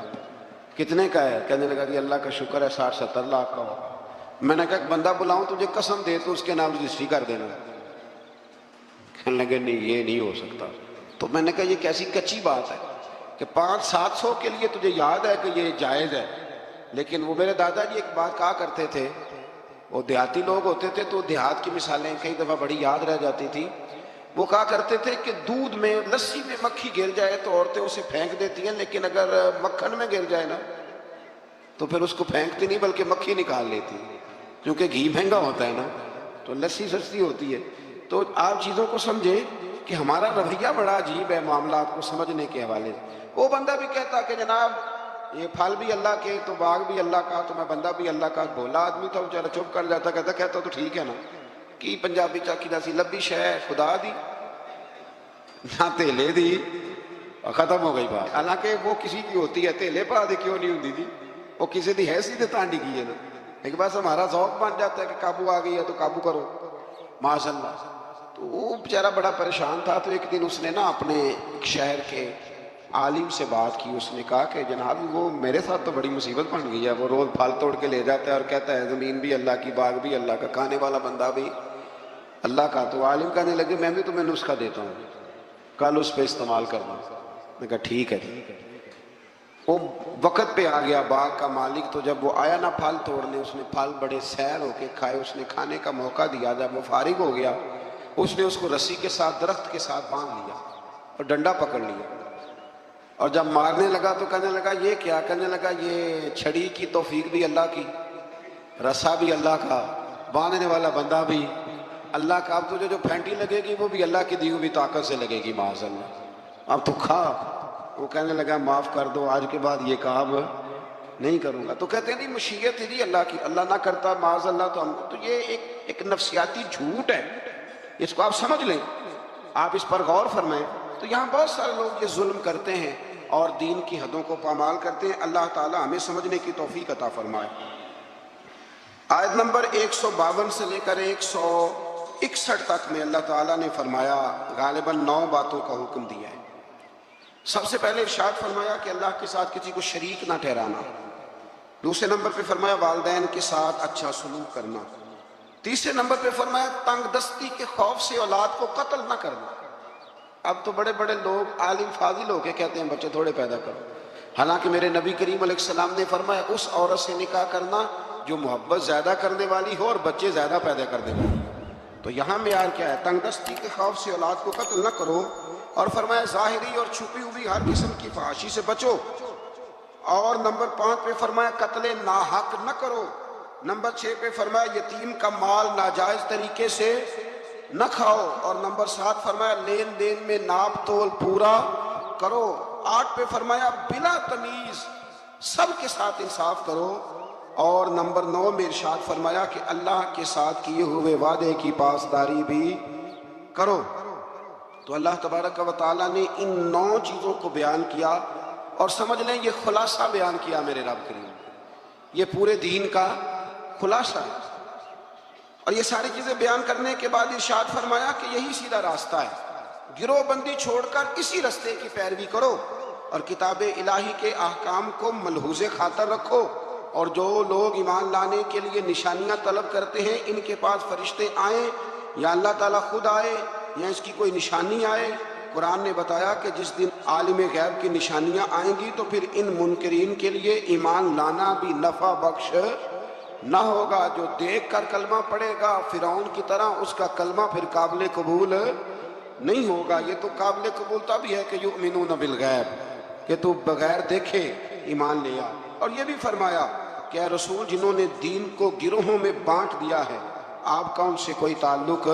کتنے کا ہے؟ کہنے لگا کہ اللہ کا شکر ہے 60-70 لاکھ کا ہوگا. میں نے کہا ایک بندہ بلاؤں تجھے قسم دے تو اس کے نام رجسٹری کر دینا. کہنے لگے نہیں یہ نہیں ہو سکتا. تو میں نے کہا یہ کیسی کچی بات ہے کہ 500-700 کے لیے تجھے یاد ہے کہ یہ جائز ہے. لیکن وہ میرے دادا جی ایک بات کہا کرتے تھے, وہ دیہاتی لوگ ہوتے تھے تو دیہات کی مثالیں کئی دفعہ بڑی یاد رہ جاتی تھی. وہ کہا کرتے تھے کہ دودھ میں لسی میں مکھی گر جائے تو عورتیں اسے پھینک دیتی ہیں, لیکن اگر مکھن میں گر جائے نا تو پھر اس کو پھینکتی نہیں بلکہ مکھی نکال لیتی, کیونکہ گھی مہنگا ہوتا ہے نا تو لسی سستی ہوتی ہے. تو آپ چیزوں کو سمجھے کہ ہمارا رویہ بڑا عجیب ہے معاملات کو سمجھنے کے حوالے سے. وہ بندہ بھی کہتا کہ جناب یہ پھل بھی اللہ کے تو باغ بھی اللہ کا تو میں بندہ بھی اللہ کا. بولا آدمی تھا بیچارہ, چپ کر جاتا, کہتا تو ٹھیک ہے نا کی پنجابی چاکی دا سی لبی شے خدا دی نہ تیلے دی, اور ختم ہو گئی بات. حالانکہ وہ کسی کی ہوتی ہے, تیلے پا دے کیوں نہیں ہوتی تھی, وہ کسی دی حیثیت تانڈی کی ہے نا. ایک بس ہمارا ذوق بن جاتا ہے کہ قابو آ گئی ہے تو قابو کرو ماشاء اللہ. تو وہ بیچارہ بڑا پریشان تھا. تو ایک دن اس نے نا اپنے ایک شہر کے عالم سے بات کی. اس نے کہا کہ جناب وہ میرے ساتھ تو بڑی مصیبت بن گئی ہے, وہ روز پھل توڑ کے لے جاتا ہے اور کہتا ہے زمین بھی اللہ کی باغ بھی اللہ کا, کھانے والا بندہ بھی اللہ کا. تو عالم کہنے لگے میں بھی تمہیں نسخہ دیتا ہوں, کل اس پہ استعمال کرنا. میں کہا ٹھیک ہے. وہ وقت پہ آ گیا باغ کا مالک. تو جب وہ آیا نا پھل توڑنے, اس نے پھل بڑے سیر ہو کے کھائے. اس نے کھانے کا موقع دیا. جب وہ فارغ ہو گیا اس نے اس کو رسی کے ساتھ درخت کے ساتھ باندھ لیا اور ڈنڈا پکڑ لیا, اور جب مارنے لگا تو کہنے لگا یہ کیا؟ کہنے لگا یہ چھڑی کی توفیق بھی اللہ کی, رسا بھی اللہ کا, باندھنے والا بندہ بھی اللہ کا. اب تجھے جو پھینٹی لگے گی وہ بھی اللہ کی دی ہوئی طاقت سے لگے گی معاذ اللہ. اب تو کھا. وہ کہنے لگا معاف کر دو, آج کے بعد یہ کام نہیں کروں گا. تو کہتے ہیں نہیں مشیت ہے جی اللہ کی, اللہ نہ کرتا معاذ اللہ تو ہم. تو یہ ایک نفسیاتی جھوٹ ہے, اس کو آپ سمجھ لیں, آپ اس پر غور فرمائیں. تو یہاں بہت سارے لوگ یہ ظلم کرتے ہیں اور دین کی حدوں کو پامال کرتے ہیں. اللہ تعالی ہمیں سمجھنے کی توفیق عطا فرمائے. آیت نمبر 152 سے لے کر 161 تک میں اللہ تعالیٰ نے فرمایا غالباً 9 باتوں کا حکم دیا ہے. سب سے پہلے ارشاد فرمایا کہ اللہ کے ساتھ کسی کو شریک نہ ٹھہرانا. دوسرے نمبر پہ فرمایا والدین کے ساتھ اچھا سلوک کرنا. تیسرے نمبر پہ فرمایا تنگ دستی کے خوف سے اولاد کو قتل نہ کرنا. اب تو بڑے بڑے لوگ عالم فاضل ہو کے کہتے ہیں بچے تھوڑے پیدا کرو, حالانکہ میرے نبی کریم علیہ السلام نے فرمایا اس عورت سے نکاح کرنا جو محبت زیادہ کرنے والی ہو اور بچے زیادہ پیدا کرنے والی. تو یہاں معیار کیا ہے؟ تنگ دستی کے خوف سے اولاد کو قتل نہ کرو. اور فرمایا ظاہری اور چھپی ہوئی ہر قسم کی فحاشی سے بچو. اور نمبر 5 پہ فرمایا قتل ناحق نہ کرو. نمبر 6 پہ فرمایا یتیم کا مال ناجائز طریقے سے نہ کھاؤ، اور نمبر 7 فرمایا لین دین میں ناپ تول پورا کرو، 8 پہ فرمایا بلا تمیز سب کے ساتھ انصاف کرو، اور نمبر 9 میں ارشاد فرمایا کہ اللہ کے ساتھ کیے ہوئے وعدے کی پاسداری بھی کرو۔ تو اللہ تبارک و تعالیٰ نے ان 9 چیزوں کو بیان کیا، اور سمجھ لیں یہ خلاصہ بیان کیا میرے رب کریم، یہ پورے دین کا خلاصہ ہے۔ اور یہ ساری چیزیں بیان کرنے کے بعد ارشاد فرمایا کہ یہی سیدھا راستہ ہے، گروہ بندی چھوڑ کر اسی راستے کی پیروی کرو، اور کتاب الہی کے احکام کو ملحوظ خاطر رکھو، اور جو لوگ ایمان لانے کے لیے نشانیاں طلب کرتے ہیں ان کے پاس فرشتے آئیں یا اللہ تعالیٰ خود آئے یا اس کی کوئی نشانی آئے، قرآن نے بتایا کہ جس دن عالم غیب کی نشانیاں آئیں گی تو پھر ان منکرین کے لیے ایمان لانا بھی نفع بخش نہ ہوگا۔ جو دیکھ کر کلمہ پڑھے گا فرعون کی طرح، اس کا کلمہ پھر قابل قبول نہیں ہوگا۔ یہ تو قابل قبول تب ہی ہے کہ یؤمنون بالغیب، کہ تو بغیر دیکھے ایمان لے آ۔ اور یہ بھی فرمایا کہ اے رسول جنہوں نے دین کو گروہوں میں بانٹ دیا ہے آپ کا ان سے کوئی تعلق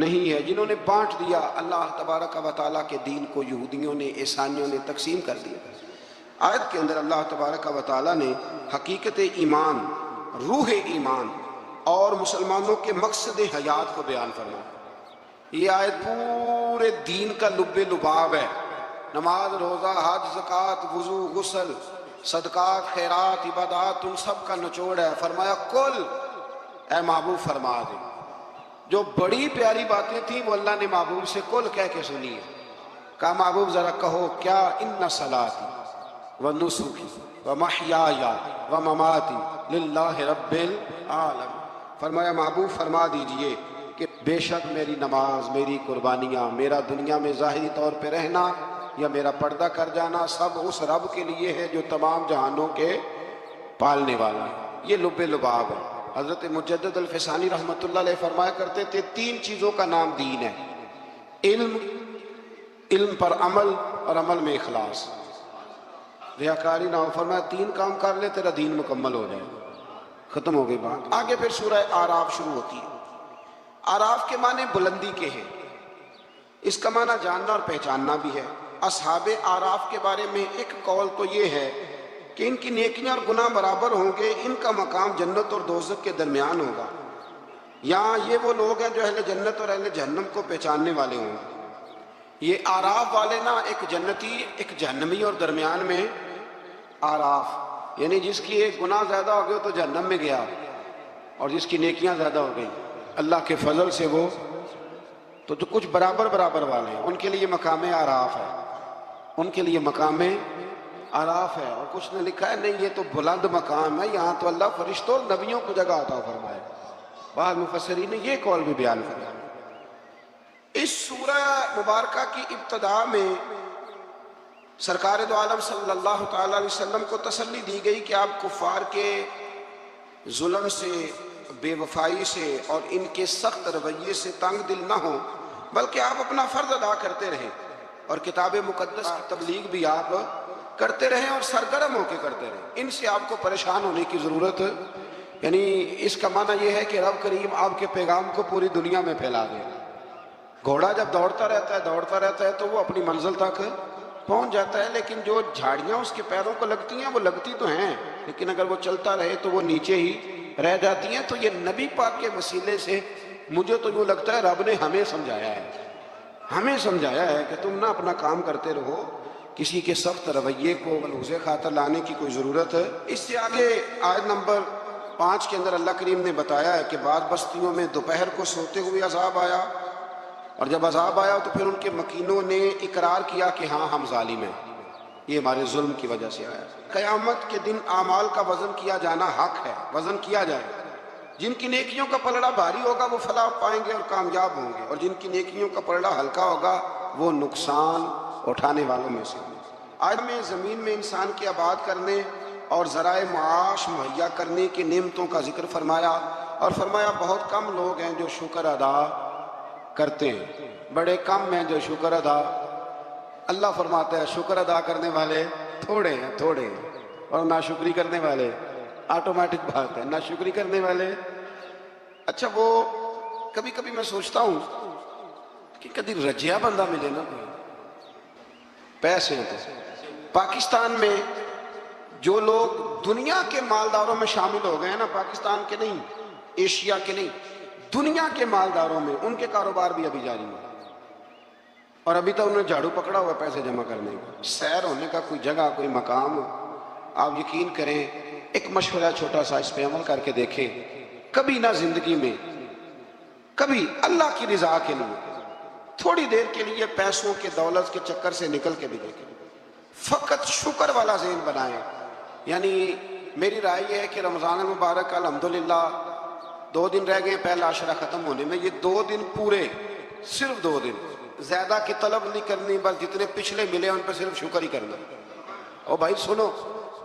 نہیں ہے، جنہوں نے بانٹ دیا اللہ تبارک و تعالیٰ کے دین کو، یہودیوں نے عیسائیوں نے تقسیم کر دیا۔ آیت کے اندر اللہ تبارک و تعالیٰ نے حقیقت ایمان، روح ایمان اور مسلمانوں کے مقصد حیات کو بیان فرمایا۔ یہ آیت پورے دین کا لب لباب ہے، نماز، روزہ، حج، زکوٰۃ، وضو، غسل، صدقات، خیرات، عبادات، ان سب کا نچوڑ ہے۔ فرمایا کل اے محبوب فرما دے، جو بڑی پیاری باتیں تھیں وہ اللہ نے محبوب سے کل کہہ کے سنی ہے۔ کہا محبوب ذرا کہو کیا، ان صلاتی و نسکی و محیای و مماتی للہ رب العالمین۔ فرمایا محبوب فرما دیجئے کہ بے شک میری نماز، میری قربانیاں، میرا دنیا میں ظاہری طور پہ رہنا یا میرا پردہ کر جانا سب اس رب کے لیے ہے جو تمام جہانوں کے پالنے والا ہے۔ یہ لب لباب ہے۔ حضرت مجدد الفسانی رحمۃ اللہ علیہ فرمایا کرتے تھے 3 چیزوں کا نام دین ہے، علم، علم پر عمل، اور عمل میں اخلاص، ریاکاری نہ ہو۔ فرمایا 3 کام کر لے تیرا دین مکمل ہو جائے، ختم ہو گئی بات۔ آگے پھر سورہ اعراف شروع ہوتی ہے۔ اعراف کے معنی بلندی کے ہیں، اس کا معنی جاننا اور پہچاننا بھی ہے۔ اصحاب اعراف کے بارے میں ایک قول تو یہ ہے کہ ان کی نیکیاں اور گناہ برابر ہوں گے، ان کا مقام جنت اور دوزخ کے درمیان ہوگا۔ یہاں یہ وہ لوگ ہیں جو اہل جنت اور اہل جہنم کو پہچاننے والے ہوں گے۔ یہ اعراف والے نا، ایک جنتی ایک جہنمی، اور درمیان میں اعراف، یعنی جس کی ایک گناہ زیادہ ہو گئے تو جہنم میں گیا، اور جس کی نیکیاں زیادہ ہو گئی اللہ کے فضل سے وہ تو کچھ برابر برابر والے ہیں، ان کے لیے مقام اعراف ہے، ان کے لیے مقام اعراف ہے۔ اور کچھ نے لکھا ہے نہیں یہ تو بلند مقام ہے، یہاں تو اللہ فرشتوں اور نبیوں کو جگہ عطا فرمائے۔ بعض مفسرین نے یہ قول بھی بیان کیا۔ اس سورہ مبارکہ کی ابتدا میں سرکار دو عالم صلی اللہ تعالیٰ علیہ وسلم کو تسلی دی گئی کہ آپ کفار کے ظلم سے، بے وفائی سے اور ان کے سخت رویے سے تنگ دل نہ ہوں، بلکہ آپ اپنا فرض ادا کرتے رہیں اور کتاب مقدس کی تبلیغ بھی آپ کرتے رہیں اور سرگرم ہو کے کرتے رہیں۔ ان سے آپ کو پریشان ہونے کی ضرورت، یعنی اس کا معنی یہ ہے کہ رب کریم آپ کے پیغام کو پوری دنیا میں پھیلا دے۔ گھوڑا جب دوڑتا رہتا ہے تو وہ اپنی منزل تک پہنچ جاتا ہے، لیکن جو جھاڑیاں اس کے پیروں کو لگتی ہیں وہ لگتی تو ہیں، لیکن اگر وہ چلتا رہے تو وہ نیچے ہی رہ جاتی ہیں۔ تو یہ نبی پاک کے وسیلے سے مجھے تو یوں لگتا ہے رب نے ہمیں سمجھایا ہے کہ تم نہ اپنا کام کرتے رہو، کسی کے سخت رویے کو ملحوظ خاطر لانے کی کوئی ضرورت ہے۔ اس سے آگے آیت نمبر 5 کے اندر اللہ کریم نے بتایا ہے کہ بعض بستیوں میں دوپہر کو سوتے ہوئے عذاب آیا، اور جب عذاب آیا تو پھر ان کے مکینوں نے اقرار کیا کہ ہاں ہم ظالم ہیں، یہ ہمارے ظلم کی وجہ سے آیا۔ قیامت کے دن اعمال کا وزن کیا جانا حق ہے، وزن کیا جائے۔ جن کی نیکیوں کا پلڑا بھاری ہوگا وہ فلاح پائیں گے اور کامیاب ہوں گے، اور جن کی نیکیوں کا پلڑا ہلکا ہوگا وہ نقصان اٹھانے والوں میں سے۔ آج میں زمین میں انسان کے آباد کرنے اور ذرائع معاش مہیا کرنے کی نعمتوں کا ذکر فرمایا، اور فرمایا بہت کم لوگ ہیں جو شکر ادا کرتے ہیں، بڑے کم ہیں جو شکر ادا۔ اللہ فرماتا ہے شکر ادا کرنے والے تھوڑے ہیں، اور ناشکری کرنے والے، آٹومیٹک بات ہے، ناشکری کرنے والے۔ اچھا وہ کبھی کبھی میں سوچتا ہوں کہ کدی رجیا بندہ ملے نا کوئی پیسے ہیں تو پاکستان میں جو لوگ دنیا کے مالداروں میں شامل ہو گئے ہیں نا، پاکستان کے نہیں، ایشیا کے نہیں، دنیا کے مالداروں میں، ان کے کاروبار بھی ابھی جاری ہیں، اور ابھی تک انہوں نے جھاڑو پکڑا ہوا ہے پیسے جمع کرنے کا۔ سیر ہونے کا کوئی جگہ، کوئی مقام، آپ یقین کریں، ایک مشورہ چھوٹا سا، اس پہ عمل کر کے دیکھیں، کبھی نہ زندگی میں، کبھی اللہ کی رضا کے لیے تھوڑی دیر کے لیے پیسوں کے دولت کے چکر سے نکل کے بھی دیکھیں، فقط شکر والا ذہن بنائیں۔ یعنی میری رائے یہ ہے کہ رمضان المبارک الحمدللہ 2 دن رہ گئے پہلا عشرہ ختم ہونے میں، یہ 2 دن پورے، صرف 2 دن، زیادہ کی طلب نہیں کرنی، بس جتنے پچھلے ملے ان پہ صرف شکر ہی کرنا۔ اور بھائی سنو،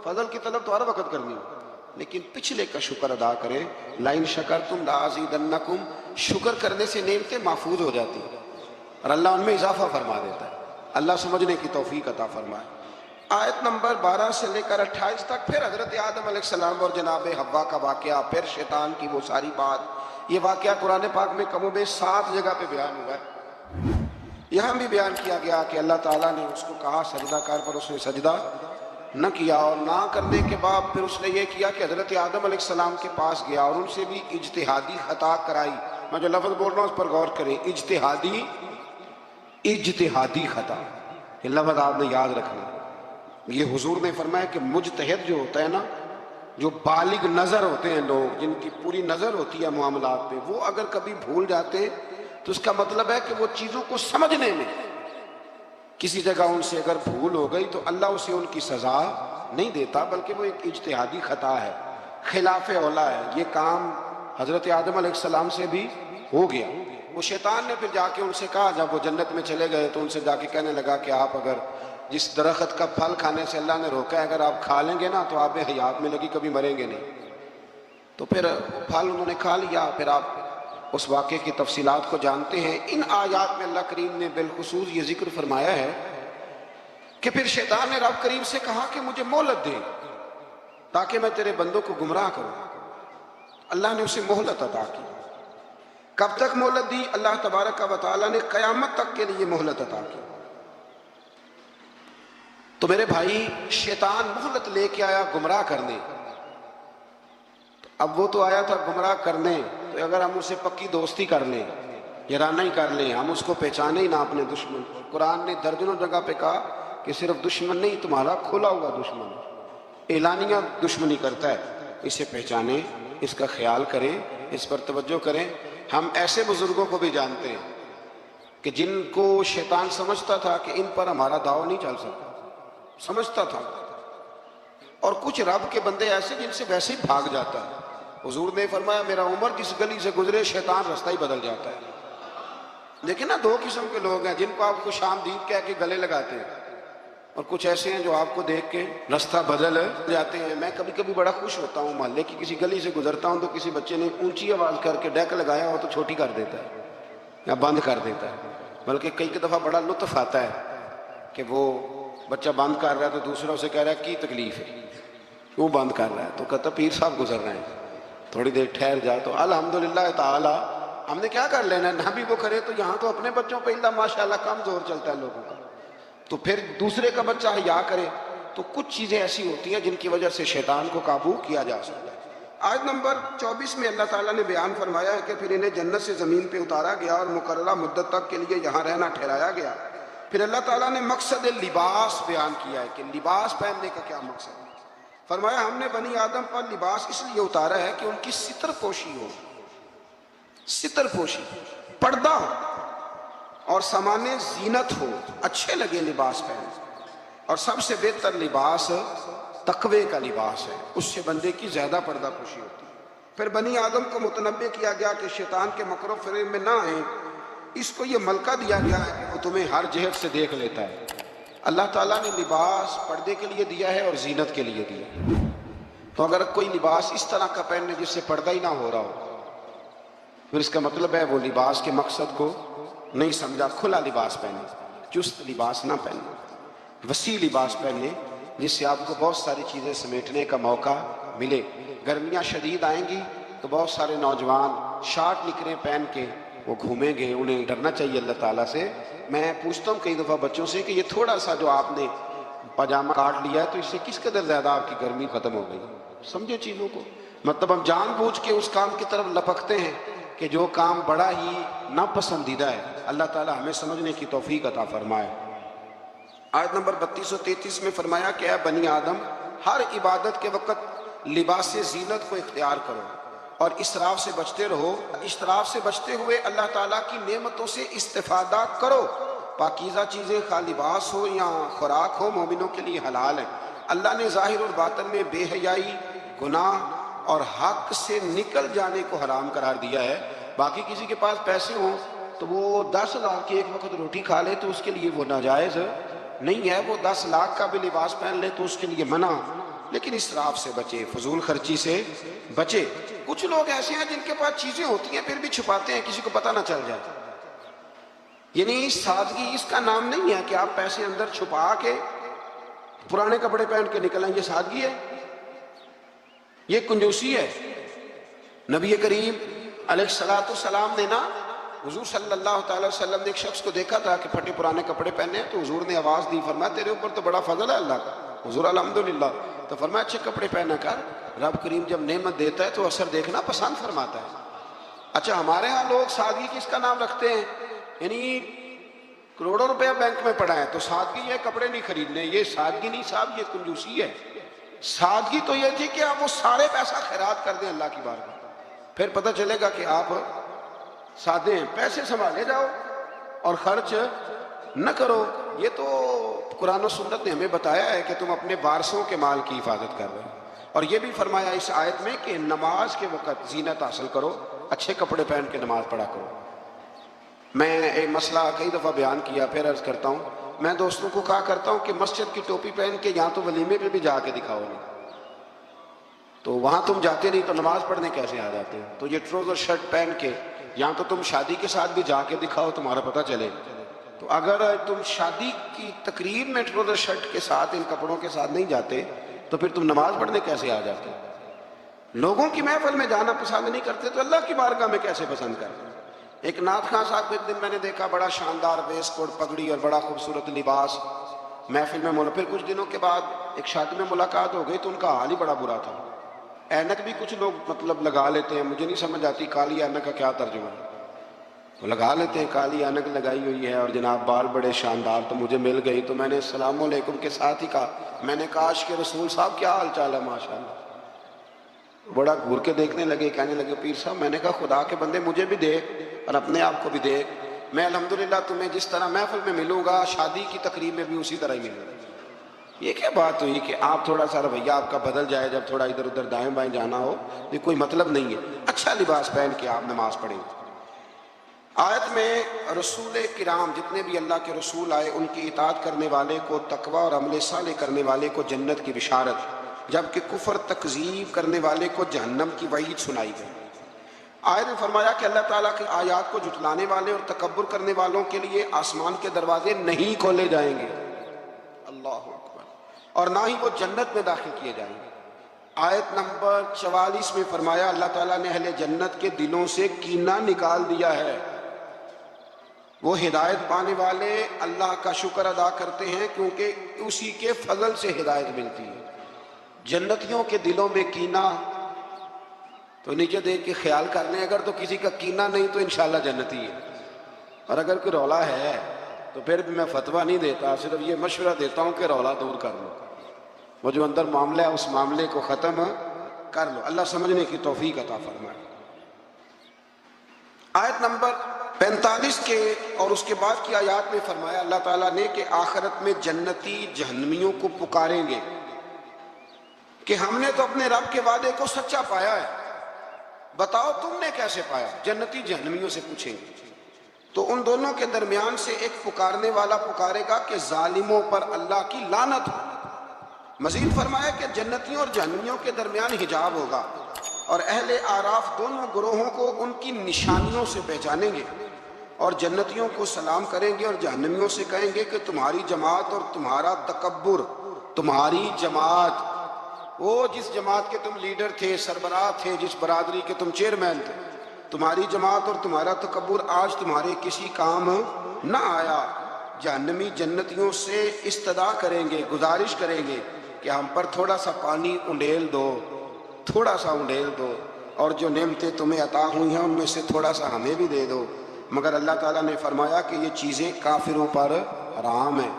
فضل کی طلب تو ہر وقت کرنی ہے، لیکن پچھلے کا شکر ادا کریں۔ لَإِن شَكَرْتُمْ لَأَزِيدَنَّكُمْ، شکر کرنے سے نعمتیں محفوظ ہو جاتی ہیں اور اللہ ان میں اضافہ فرما دیتا ہے۔ اللہ سمجھنے کی توفیق عطا فرمائے۔ آیت نمبر 12 سے لے کر 28 تک پھر حضرت آدم علیہ السلام اور جناب حوا کا واقعہ، پھر شیطان کی وہ ساری بات۔ یہ واقعہ قرآن پاک میں کم و بیش 7 جگہ پہ بیان ہوا ہے۔ یہاں بھی بیان کیا گیا کہ اللہ تعالیٰ نے اس کو کہا سجدہ کر، پر اس نے سجدہ نہ کیا، اور نہ کرنے کے بعد پھر اس نے یہ کیا کہ حضرت آدم علیہ السلام کے پاس گیا اور ان سے بھی اجتہادی خطا کرائی۔ میں جو لفظ بول رہا ہوں اس پر غور کریں، اجتہادی خطا، یہ لفظ آپ نے یاد رکھنا۔ یہ حضور نے فرمایا کہ مجتہد جو ہوتا ہے نا، جو بالغ نظر ہوتے ہیں لوگ، جن کی پوری نظر ہوتی ہے معاملات پہ، وہ اگر کبھی بھول جاتے ہیں تو اس کا مطلب ہے کہ وہ چیزوں کو سمجھنے میں کسی جگہ ان سے اگر بھول ہو گئی تو اللہ اسے ان کی سزا نہیں دیتا، بلکہ وہ ایک اجتہادی خطا ہے، خلاف اولا ہے۔ یہ کام حضرت آدم علیہ السلام سے بھی ہو گیا۔ وہ شیطان نے پھر جا کے ان سے کہا، جب وہ جنت میں چلے گئے تو ان سے جا کے کہنے لگا کہ آپ اگر جس درخت کا پھل کھانے سے اللہ نے روکا ہے، اگر آپ کھا لیں گے نا تو آپ حیات میں لگی، کبھی مریں گے نہیں۔ تو پھر پھل انہوں نے کھا لیا۔ پھر آپ اس واقعے کی تفصیلات کو جانتے ہیں۔ ان آیات میں اللہ کریم نے بالخصوص یہ ذکر فرمایا ہے کہ پھر شیطان نے رب کریم سے کہا کہ مجھے مہلت دے تاکہ میں تیرے بندوں کو گمراہ کروں۔ اللہ نے اسے مہلت عطا کی۔ کب تک مہلت دی؟ اللہ تبارک و تعالیٰ نے قیامت تک کے لیے مہلت عطا کی۔ تو میرے بھائی، شیطان مہلت لے کے آیا گمراہ کرنے۔ اب وہ تو آیا تھا گمراہ کرنے، تو اگر ہم اسے پکی دوستی کر لیں، یارانہ ہی کر لیں، ہم اس کو پہچانے ہی نہ اپنے دشمن۔ قرآن نے درجنوں جگہ پہ کہا کہ صرف دشمن نہیں، تمہارا کھلا ہوا دشمن، اعلانیہ دشمنی کرتا ہے، اسے پہچانیں، اس کا خیال کریں، اس پر توجہ کریں۔ ہم ایسے بزرگوں کو بھی جانتے ہیں کہ جن کو شیطان سمجھتا تھا کہ ان پر ہمارا داؤ نہیں چل سکتا، سمجھتا تھا، اور کچھ رب کے بندے ایسے جن سے ویسے ہی بھاگ جاتا ہے۔ حضور نے فرمایا میرا عمر جس گلی سے گزرے شیطان رستہ ہی بدل جاتا ہے۔ لیکن نا 2 قسم کے لوگ ہیں جن کو آپ خوش آمدید کہہ کے گلے لگاتے ہیں، اور کچھ ایسے ہیں جو آپ کو دیکھ کے رستہ بدل جاتے ہیں۔ میں کبھی کبھی بڑا خوش ہوتا ہوں، محلے کی کسی گلی سے گزرتا ہوں تو کسی بچے نے اونچی آواز کر کے ڈیک لگایا ہو تو چھوٹی کر دیتا ہے یا بند کر دیتا ہے۔ بلکہ کئی دفعہ بڑا لطف آتا ہے کہ وہ بچہ بند کر رہا ہے تو دوسرا اسے کہہ رہا ہے کی تکلیف ہے، کیوں بند کر رہا ہے؟ تو کہتا پیر صاحب گزر رہے ہیں، تھوڑی دیر ٹھہر جا۔ تو الحمدللہ تعالی ہم نے کیا کر لینا ہے، نہ بھی وہ کرے تو یہاں تو اپنے بچوں پہ اللہ ماشاءاللہ کم زور چلتا ہے لوگوں کا، تو پھر دوسرے کا بچہ حیا کرے۔ تو کچھ چیزیں ایسی ہوتی ہیں جن کی وجہ سے شیطان کو قابو کیا جا سکتا ہے۔ آیت نمبر 24 میں اللہ تعالیٰ نے بیان فرمایا ہے کہ پھر انہیں جنت سے زمین پہ اتارا گیا اور مقررہ مدت تک کے لیے یہاں رہنا ٹھہرایا گیا۔ پھر اللہ تعالیٰ نے مقصد لباس بیان کیا ہے کہ لباس پہننے کا کیا مقصد ہے۔ فرمایا ہم نے بنی آدم پر لباس اس لیے اتارا ہے کہ ان کی ستر پوشی ہو، ستر پوشی، پردہ ہو اور سامان زینت ہو، اچھے لگے لباس پہنے۔ اور سب سے بہتر لباس تقوی کا لباس ہے، اس سے بندے کی زیادہ پردہ پوشی ہوتی ہے۔ پھر بنی آدم کو متنبہ کیا گیا کہ شیطان کے مکر و فریب میں نہ آئیں، اس کو یہ ملکہ دیا گیا ہے کہ وہ تمہیں ہر جہت سے دیکھ لیتا ہے۔ اللہ تعالیٰ نے لباس پردے کے لیے دیا ہے اور زینت کے لیے دیا ہے۔ تو اگر کوئی لباس اس طرح کا پہنے جس سے پردہ ہی نہ ہو رہا ہو، پھر اس کا مطلب ہے وہ لباس کے مقصد کو نہیں سمجھا۔ کھلا لباس پہنے، چست لباس نہ پہنے، وسیع لباس پہنے جس سے آپ کو بہت ساری چیزیں سمیٹنے کا موقع ملے۔ گرمیاں شدید آئیں گی، تو بہت سارے نوجوان شارٹ نکریں پہن کے وہ گھومیں گے، انہیں ڈرنا چاہیے اللہ تعالیٰ سے۔ میں پوچھتا ہوں کئی دفعہ بچوں سے کہ یہ تھوڑا سا جو آپ نے پاجامہ کاٹ لیا ہے تو اس سے کس قدر زیادہ آپ کی گرمی ختم ہو گئی؟ سمجھو چیزوں کو، مطلب ہم جان بوجھ کے اس کام کی طرف لپکتے ہیں کہ جو کام بڑا ہی ناپسندیدہ ہے۔ اللہ تعالیٰ ہمیں سمجھنے کی توفیق عطا فرمائے۔ آیت نمبر 32 و 33 میں فرمایا کہ اے بنی آدم، ہر عبادت کے وقت لباس زینت کو اختیار کرو اور اسراف سے بچتے رہو۔ اسراف سے بچتے ہوئے اللہ تعالیٰ کی نعمتوں سے استفادہ کرو۔ پاکیزہ چیزیں خواہ لباس ہو یا خوراک ہو مومنوں کے لیے حلال ہیں۔ اللہ نے ظاہر اور باطن میں بے حیائی، گناہ اور حق سے نکل جانے کو حرام قرار دیا ہے۔ باقی کسی کے پاس پیسے ہوں تو وہ 10 لاکھ کی ایک وقت روٹی کھا لے تو اس کے لیے وہ ناجائز نہیں ہے، وہ 10 لاکھ کا بھی لباس پہن لے تو اس کے لیے منع، لیکن اسراف سے بچے، فضول خرچی سے بچے۔ کچھ لوگ ایسے ہیں جن کے پاس چیزیں ہوتی ہیں پھر بھی چھپاتے ہیں کسی کو پتہ نہ چل جائے، یعنی سادگی اس کا نام نہیں ہے کہ آپ پیسے اندر چھپا کے پرانے کپڑے پہن کے نکلیں، یہ سادگی ہے، یہ کنجوسی ہے۔ نبی کریم علیہ السلام نے نا، حضور صلی اللہ تعالی وسلم نے ایک شخص کو دیکھا تھا کہ پھٹے پرانے کپڑے پہنے ہیں، تو حضور نے آواز دی، فرمایا تیرے اوپر تو بڑا فضل ہے اللہ کا۔ حضور الحمدللہ، تو فرمایا اچھے کپڑے پہنا کر، رب کریم جب نعمت دیتا ہے تو اثر دیکھنا پسند فرماتا ہے۔ اچھا ہمارے ہاں لوگ سادگی کس کا نام رکھتے ہیں، یعنی کروڑوں روپیہ بینک میں پڑا ہے تو سادگی ہے کپڑے نہیں خریدنے، یہ سادگی نہیں صاحب، یہ کنجوسی ہے۔ سادگی تو یہ تھی کہ آپ وہ سارے پیسہ خیرات کر دیں اللہ کی بارگاہ، پھر پتہ چلے گا کہ آپ سادے ہیں۔ پیسے سنبھالے جاؤ اور خرچ نہ کرو، یہ تو قرآن و سنت نے ہمیں بتایا ہے کہ تم اپنے وارثوں کے مال کی حفاظت کر رہے ہو۔ اور یہ بھی فرمایا اس آیت میں کہ نماز کے وقت زینت حاصل کرو، اچھے کپڑے پہن کے نماز پڑھا کرو۔ میں ایک مسئلہ کئی دفعہ بیان کیا، پھر عرض کرتا ہوں، میں دوستوں کو کہا کرتا ہوں کہ مسجد کی ٹوپی پہن کے یہاں تو ولیمے پہ بھی جا کے دکھاؤ نہیں، تو وہاں تم جاتے نہیں تو نماز پڑھنے کیسے آ جاتے ہو؟ تو یہ ٹروزر شرٹ پہن کے یہاں تو تم شادی کے ساتھ بھی جا کے دکھاؤ، تمہارا پتہ چلے۔ تو اگر تم شادی کی تقریب میں ٹروزر شرٹ کے ساتھ ان کپڑوں کے ساتھ نہیں جاتے تو پھر تم نماز پڑھنے کیسے آ جاتے؟ لوگوں کی محفل میں جانا پسند نہیں کرتے تو اللہ کی بارگاہ میں کیسے پسند کرتے؟ ایک نعت خواں صاحب کو ایک دن میں نے دیکھا، بڑا شاندار ویسٹ کوٹ پگڑی اور بڑا خوبصورت لباس، محفل میں پھر کچھ دنوں کے بعد ایک شادی میں ملاقات ہو گئی تو ان کا حال ہی بڑا برا تھا۔ اینک بھی کچھ لوگ مطلب لگا لیتے ہیں، مجھے نہیں سمجھ آتی کالی اینک کا کیا ترجمہ ہے، وہ لگا لیتے ہیں، کالی اینک لگائی ہوئی ہے اور جناب بال بڑے شاندار، تو مجھے مل گئی تو میں نے السلام علیکم کے ساتھ ہی کہا، میں نے کہا عاشق رسول صاحب کیا حال چال ہے؟ ماشاءاللہ۔ بڑا گھور کے دیکھنے لگے، کہنے لگے پیر صاحب، میں نے کہا خدا کے بندے مجھے بھی دے اور اپنے آپ کو بھی دے، میں الحمدللہ تمہیں جس طرح محفل میں ملوں گا شادی کی تقریب میں بھی اسی طرح ہی ملوں گا۔ یہ کیا بات ہوئی کہ آپ تھوڑا سا رویہ آپ کا بدل جائے جب تھوڑا ادھر ادھر دائیں بائیں جانا ہو؟ یہ کوئی مطلب نہیں ہے، اچھا لباس پہن کے آپ نماز پڑھیں۔ آیت میں رسول کرام جتنے بھی اللہ کے رسول آئے ان کی اطاعت کرنے والے کو تقوی اور عمل صالح کرنے والے کو جنت کی بشارت، جبکہ کفر تکذیب کرنے والے کو جہنم کی وعید سنائی گئی۔ آیت میں فرمایا کہ اللہ تعالیٰ کی آیات کو جھٹلانے والے اور تکبر کرنے والوں کے لیے آسمان کے دروازے نہیں کھولے جائیں گے، اللہ اکبر، اور نہ ہی وہ جنت میں داخل کیے جائیں گے۔ آیت نمبر 44 میں فرمایا اللہ تعالیٰ نے اہل جنت کے دلوں سے کینہ نکال دیا ہے، وہ ہدایت پانے والے اللہ کا شکر ادا کرتے ہیں کیونکہ اسی کے فضل سے ہدایت ملتی ہے۔ جنتیوں کے دلوں میں کینہ تو نیچے دیکھ کے خیال کر لیں، اگر تو کسی کا کینہ نہیں تو انشاءاللہ جنتی ہے، اور اگر کوئی رولا ہے تو پھر بھی میں فتویٰ نہیں دیتا، صرف یہ مشورہ دیتا ہوں کہ رولا دور کر لو، وہ جو اندر معاملہ ہے اس معاملے کو ختم کر لو، اللہ سمجھنے کی توفیق عطا فرمائے۔ آیت نمبر 45 کے اور اس کے بعد کی آیات میں فرمایا اللہ تعالیٰ نے کہ آخرت میں جنتی جہنمیوں کو پکاریں گے کہ ہم نے تو اپنے رب کے وعدے کو سچا پایا ہے، بتاؤ تم نے کیسے پایا؟ جنتی جہنمیوں سے پوچھیں گے، تو ان دونوں کے درمیان سے ایک پکارنے والا پکارے گا کہ ظالموں پر اللہ کی لعنت ہو۔ مزید فرمایا کہ جنتیوں اور جہنمیوں کے درمیان حجاب ہوگا اور اہل اعراف دونوں گروہوں کو ان کی نشانیوں سے پہچانیں گے، اور جنتیوں کو سلام کریں گے اور جہنمیوں سے کہیں گے کہ تمہاری جماعت اور تمہارا تکبر، تمہاری جماعت وہ جس جماعت کے تم لیڈر تھے، سربراہ تھے، جس برادری کے تم چیئرمین تھے، تمہاری جماعت اور تمہارا تکبر آج تمہارے کسی کام نہ آیا۔ جہنمی جنتیوں سے استدعا کریں گے، گزارش کریں گے کہ ہم پر تھوڑا سا پانی انڈیل دو، تھوڑا سا انڈیل دو، اور جو نعمتیں تمہیں عطا ہوئی ہیں ان میں سے تھوڑا سا ہمیں بھی دے دو۔ مگر اللہ تعالیٰ نے فرمایا کہ یہ چیزیں کافروں پر حرام ہیں،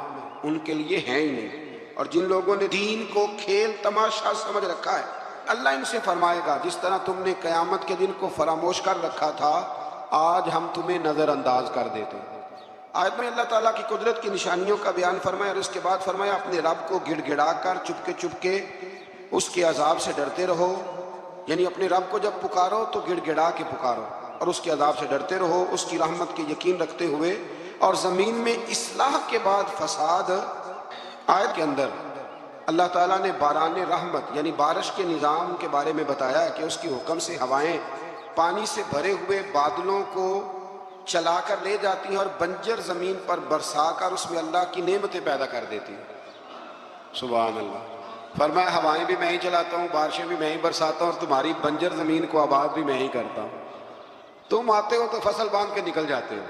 ان کے لیے ہیں ہی نہیں۔ اور جن لوگوں نے دین کو کھیل تماشا سمجھ رکھا ہے، اللہ ان سے فرمائے گا جس طرح تم نے قیامت کے دن کو فراموش کر رکھا تھا، آج ہم تمہیں نظر انداز کر دیتے ہیں۔ آیت میں اللہ تعالیٰ کی قدرت کی نشانیوں کا بیان فرمایا، اور اس کے بعد فرمایا اپنے رب کو گڑ گڑا کر چپکے اس کے عذاب سے ڈرتے رہو۔ یعنی اپنے رب کو جب پکارو تو گڑ گڑا کے پکارو اور اس کے عذاب سے ڈرتے رہو، اس کی رحمت کے یقین رکھتے ہوئے، اور زمین میں اصلاح کے بعد فساد۔ آیت کے اندر اللہ تعالیٰ نے باران رحمت یعنی بارش کے نظام کے بارے میں بتایا کہ اس کے حکم سے ہوائیں پانی سے بھرے ہوئے بادلوں کو چلا کر لے جاتی ہیں اور بنجر زمین پر برسا کر اس میں اللہ کی نعمتیں پیدا کر دیتی ہیں۔ سبحان اللہ۔ فرمایا ہوائیں بھی میں ہی چلاتا ہوں، بارشیں بھی میں ہی برساتا ہوں، اور تمہاری بنجر زمین کو آباد بھی میں ہی کرتا ہوں۔ تم آتے ہو تو فصل باندھ کے نکل جاتے ہو،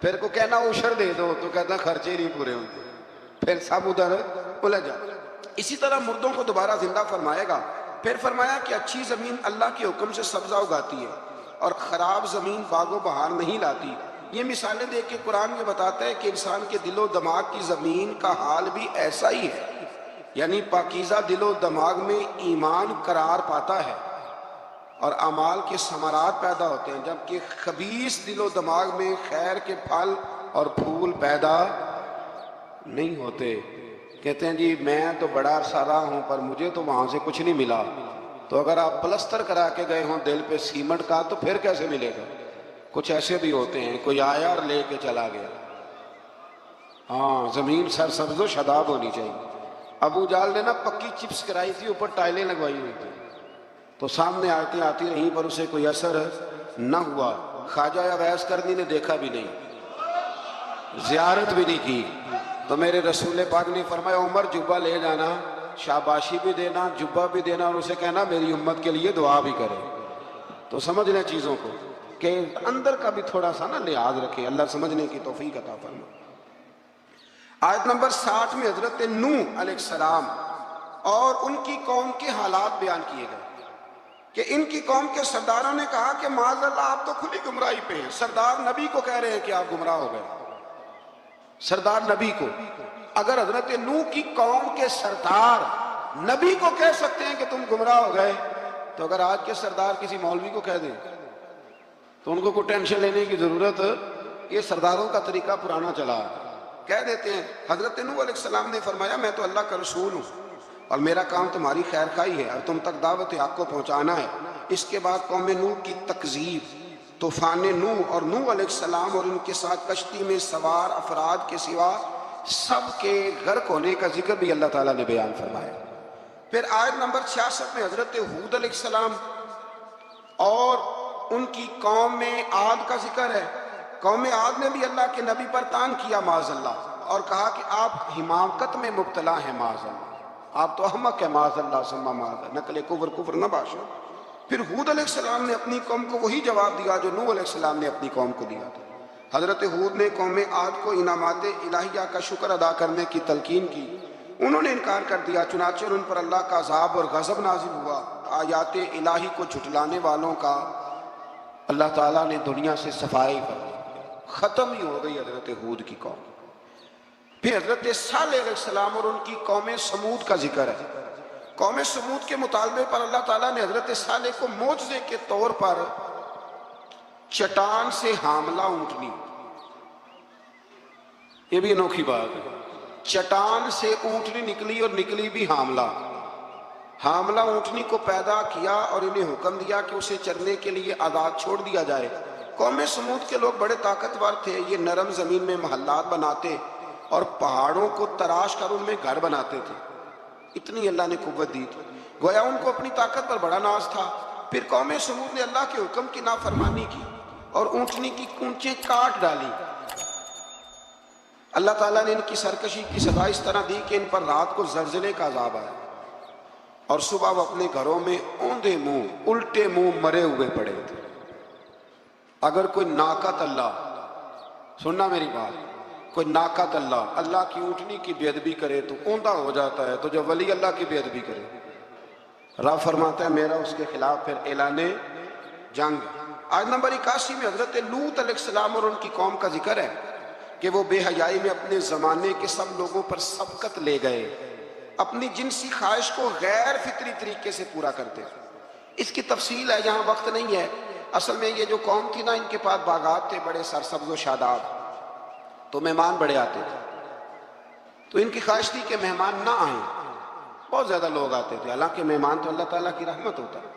پھر کو کہنا عشر دے دو تو کہتا خرچے نہیں پورے ہوتے، پھر سب ادھر الجھ جاتے۔ اسی طرح مردوں کو دوبارہ زندہ فرمائے گا۔ پھر فرمایا کہ اچھی زمین اللہ کے حکم سے سبزہ اگاتی ہے اور خراب زمین باغ و بہار نہیں لاتی۔ یہ مثالیں دے کے قرآن یہ بتاتا ہے کہ انسان کے دل و دماغ کی زمین کا حال بھی ایسا ہی ہے، یعنی پاکیزہ دل و دماغ میں ایمان قرار پاتا ہے اور اعمال کے ثمرات پیدا ہوتے ہیں، جبکہ خبیث دل و دماغ میں خیر کے پھل اور پھول پیدا نہیں ہوتے۔ کہتے ہیں جی میں تو بڑا سارا ہوں پر مجھے تو وہاں سے کچھ نہیں ملا۔ تو اگر آپ پلستر کرا کے گئے ہوں دل پہ سیمنٹ کا تو پھر کیسے ملے گا؟ کچھ ایسے بھی ہوتے ہیں، کوئی آیا اور لے کے چلا گیا۔ ہاں، زمین سرسبز و شاداب ہونی چاہیے۔ ابو جال نے نا پکی چپس کرائی تھی، اوپر ٹائلیں لگوائی ہوئی تھی، تو سامنے آتی آتی رہیں پر اسے کوئی اثر نہ ہوا۔ خواجہ اویس کرنی نے دیکھا بھی نہیں، زیارت بھی نہیں کی، تو میرے رسول پاک نے فرمایا عمر جبہ لے جانا، شاباشی بھی دینا، جبہ بھی دینا، اور اسے کہنا میری امت کے لیے دعا بھی کرے۔ تو سمجھ لیں چیزوں کو کہ اندر کا بھی تھوڑا سا نا لحاظ رکھیں، اللہ سمجھنے کی توفیق عطا فرمائے۔ آیت نمبر 60 میں حضرت نوح علیہ السلام اور ان کی قوم کے حالات بیان کیے گئے کہ ان کی قوم کے سرداروں نے کہا کہ معاذ اللہ آپ تو کھلی گمراہی پہ ہیں۔ سردار نبی کو کہہ رہے ہیں کہ آپ گمراہ ہو گئے، سردار نبی کو۔ اگر حضرت نوح کی قوم کے سردار نبی کو کہہ سکتے ہیں کہ تم گمراہ ہو گئے، تو اگر آج کے سردار کسی مولوی کو کہہ دیں تو ان کو کوئی ٹینشن لینے کی ضرورت، یہ سرداروں کا طریقہ پرانا چلا ہے، کہہ دیتے ہیں۔ حضرت نوح علیہ السلام نے فرمایا میں تو اللہ کا رسول ہوں اور میرا کام تمہاری خیر خواہی ہے اور تم تک دعوت حق کو پہنچانا ہے۔ اس کے بعد قوم نوح کی تکذیب، طوفان نوح اور نوح علیہ السلام اور ان کے ساتھ کشتی میں سوار افراد کے سوا سب کے غرق ہونے کا ذکر بھی اللہ تعالیٰ نے بیان فرمایا۔ پھر آیت نمبر 66 میں حضرت ہود علیہ السلام اور ان کی قوم میں عاد کا ذکر ہے۔ قوم عاد نے بھی اللہ کے نبی پر طعن کیا معاذ اللہ، اور کہا کہ آپ حماقت میں مبتلا ہیں معاذ اللہ، آپ تو احمق ہے معاذ اللہ ثم معاذ اللہ، نقل کفر نہ باشو۔ پھر ہود علیہ السلام نے اپنی قوم کو وہی جواب دیا جو نوح علیہ السلام نے اپنی قوم کو دیا تھا۔ حضرت ہود نے قوم عاد کو انعامات الہیہ کا شکر ادا کرنے کی تلقین کی، انہوں نے انکار کر دیا، چنانچہ ان پر اللہ کا عذاب اور غضب نازل ہوا۔ آیات الہی کو جھٹلانے والوں کا اللہ تعالیٰ نے دنیا سے صفائی کر دی، ختم ہی ہو گئی حضرت ہود کی قوم۔ پھر حضرت صالح علیہ السلام اور ان کی قوم سمود کا ذکر ہے۔ قوم سمود کے مطالبے پر اللہ تعالیٰ نے حضرت صالح کو معجزے کے طور پر چٹان سے حاملہ اونٹنی، یہ بھی انوکھی بات ہے، چٹان سے اونٹنی نکلی اور نکلی بھی حاملہ اونٹنی کو پیدا کیا اور انہیں حکم دیا کہ اسے چرنے کے لیے آزاد چھوڑ دیا جائے۔ قوم سمود کے لوگ بڑے طاقتور تھے، یہ نرم زمین میں محلات بناتے اور پہاڑوں کو تراش کر ان میں گھر بناتے تھے، اتنی اللہ نے قوت دی تھی، گویا ان کو اپنی طاقت پر بڑا ناز تھا۔ پھر قوم سمود نے اللہ کے حکم کی نافرمانی کی اور اونٹنی کی کونچیں کاٹ ڈالی۔ اللہ تعالیٰ نے ان کی سرکشی کی سزا اس طرح دی کہ ان پر رات کو زلزلے کا عذاب آیا اور صبح وہ اپنے گھروں میں اوندے منہ الٹے منہ مرے ہوئے پڑے تھے۔ اگر کوئی ناقت اللہ، سننا میری بات، کوئی ناقت اللہ اللہ کی اونٹنی کی بے ادبی کرے تو اوندا ہو جاتا ہے، تو جو ولی اللہ کی بے ادبی کرے، رب فرماتا ہے میرا اس کے خلاف پھر اعلان جنگ۔ آیت نمبر 81 میں حضرت لوط علیہ السلام اور ان کی قوم کا ذکر ہے کہ وہ بے حیائی میں اپنے زمانے کے سب لوگوں پر سبقت لے گئے، اپنی جنسی خواہش کو غیر فطری طریقے سے پورا کرتے۔ اس کی تفصیل ہے، یہاں وقت نہیں ہے۔ اصل میں یہ جو قوم تھی نا، ان کے پاس باغات تھے بڑے سرسبز و شاداب، تو مہمان بڑے آتے تھے، تو ان کی خواہش تھی کہ مہمان نہ آئیں، بہت زیادہ لوگ آتے تھے، حالانکہ مہمان تو اللہ تعالیٰ کی رحمت ہوتا ہے۔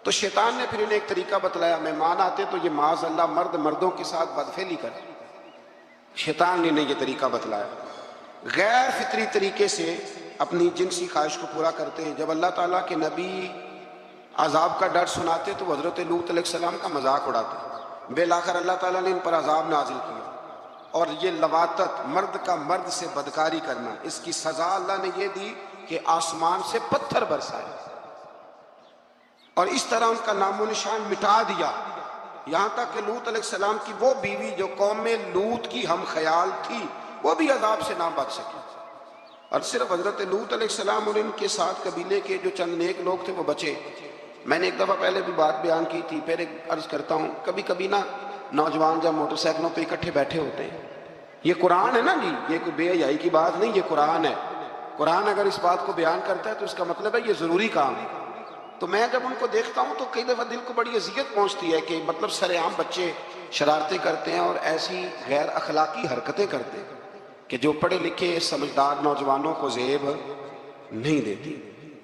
تو شیطان نے پھر انہیں ایک طریقہ بتلایا، مہمان آتے تو یہ معاذ اللہ مرد مردوں کے ساتھ بدفعلی کرے۔ شیطان نے انہیں یہ طریقہ بتلایا، غیر فطری طریقے سے اپنی جنسی خواہش کو پورا کرتے ہیں۔ جب اللہ تعالیٰ کے نبی عذاب کا ڈر سناتے تو حضرت لوط علیہ السلام کا مذاق اڑاتے، بالآخر اللہ تعالیٰ نے ان پر عذاب نازل کیا، اور یہ لواطت، مرد کا مرد سے بدکاری کرنا، اس کی سزا اللہ نے یہ دی کہ آسمان سے پتھر برسائے، اور اس طرح ان کا نام و نشان مٹا دیا، یہاں تک کہ لوط علیہ السلام کی وہ بیوی جو قوم میں لوط کی ہم خیال تھی، وہ بھی عذاب سے نہ بچ سکی، اور صرف حضرت لوط علیہ السلام اور ان کے ساتھ قبیلے کے جو چند نیک لوگ تھے وہ بچے۔ میں نے ایک دفعہ پہلے بھی بات بیان کی تھی، پھر ایک عرض کرتا ہوں، کبھی کبھی نا نوجوان جب موٹر سائیکلوں پہ اکٹھے بیٹھے ہوتے ہیں، یہ قرآن ہے نا جی، یہ کوئی بے حیائی کی بات نہیں، یہ قرآن ہے۔ قرآن اگر اس بات کو بیان کرتا ہے تو اس کا مطلب ہے یہ ضروری کام ہے۔ تو میں جب ان کو دیکھتا ہوں تو کئی دفعہ دل کو بڑی اذیت پہنچتی ہے کہ مطلب سر عام بچے شرارتیں کرتے ہیں اور ایسی غیر اخلاقی حرکتیں کرتے ہیں کہ جو پڑھے لکھے سمجھدار نوجوانوں کو زیب نہیں دیتی۔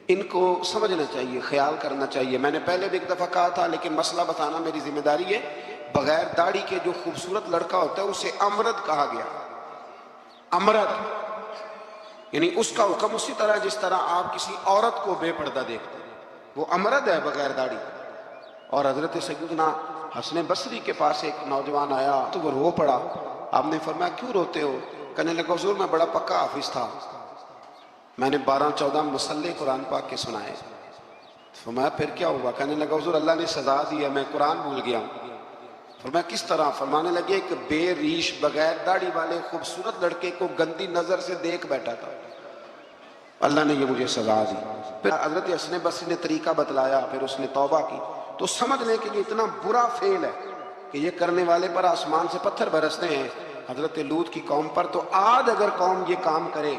ان کو سمجھنا چاہیے، خیال کرنا چاہیے۔ میں نے پہلے بھی ایک دفعہ کہا تھا، لیکن مسئلہ بتانا میری ذمہ داری ہے۔ بغیر داڑھی کے جو خوبصورت لڑکا ہوتا ہے اسے امرد کہا گیا، امرد، یعنی اس کا حکم اسی طرح جس طرح آپ کسی عورت کو بے پردہ دیکھتے ہیں، وہ امرد ہے بغیر داڑھی۔ اور حضرت سیدنا حسن بصری کے پاس ایک نوجوان آیا تو وہ رو پڑا۔ آپ نے فرمایا کیوں روتے ہو؟ کہنے لگا حضور میں بڑا پکا حافظ تھا، میں نے 12-14 مصلے قرآن پاک کے سنائے۔ فرمایا پھر کیا ہوا؟ کہنے لگا حضور اللہ نے سزا دی ہے، میں قرآن بھول گیا ہوں۔ فرمایا کس طرح؟ فرمانے لگے کہ بے ریش بغیر داڑھی والے خوبصورت لڑکے کو گندی نظر سے دیکھ بیٹھا تھا، اللہ نے یہ مجھے سزا دی۔ پھر حضرت حسن بصری نے طریقہ بتلایا، پھر اس نے توبہ کی، تو سمجھنے کے لیے اتنا برا فعل ہے کہ یہ کرنے والے پر آسمان سے پتھر برستے ہیں حضرت لوط کی قوم پر۔ تو آج اگر قوم یہ کام کرے،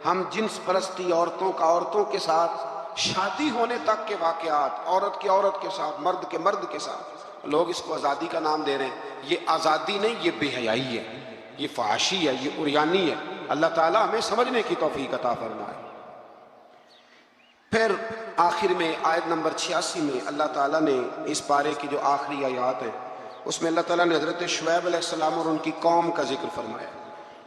ہم جنس پرستی، عورتوں کا عورتوں کے ساتھ شادی ہونے تک کے واقعات، عورت کے عورت کے ساتھ، مرد کے مرد کے ساتھ، لوگ اس کو آزادی کا نام دے رہے ہیں۔ یہ آزادی نہیں، یہ بے حیائی ہے، یہ فحاشی ہے، یہ عریانی ہے۔ اللہ تعالیٰ ہمیں سمجھنے کی توفیق عطا فرمائے۔ پھر آخر میں آیت نمبر 86 میں اللہ تعالیٰ نے اس پارے کی جو آخری آیات ہے اس میں اللہ تعالیٰ نے حضرت شعیب علیہ السلام اور ان کی قوم کا ذکر فرمایا۔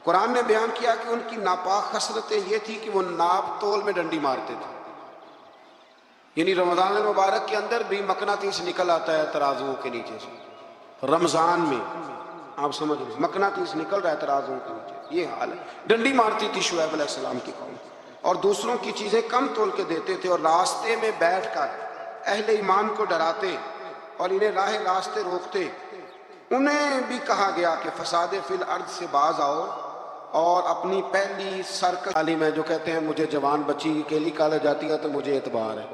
قرآن نے بیان کیا کہ ان کی ناپاک خصلتیں یہ تھی کہ وہ ناپ تول میں ڈنڈی مارتے تھے، یعنی رمضان المبارک کے اندر بھی مقناطیس نکل آتا ہے ترازوؤں کے نیچے سے، رمضان میں آپ سمجھ لیں مقناطیس نکل رہا ہے ترازوؤں کے نیچے، یہ حال ہے۔ ڈنڈی مارتی تھی شعیب علیہ السلام کی قوم، اور دوسروں کی چیزیں کم تول کے دیتے تھے، اور راستے میں بیٹھ کر اہل ایمان کو ڈراتے اور انہیں راہ راستے روکتے۔ انہیں بھی کہا گیا کہ فساد فی الارض سے باز آؤ اور اپنی پہلی سرکش تعلیم ہے جو کہتے ہیں مجھے جوان بچی اکیلی کالج جاتی ہے تو مجھے اعتبار ہے۔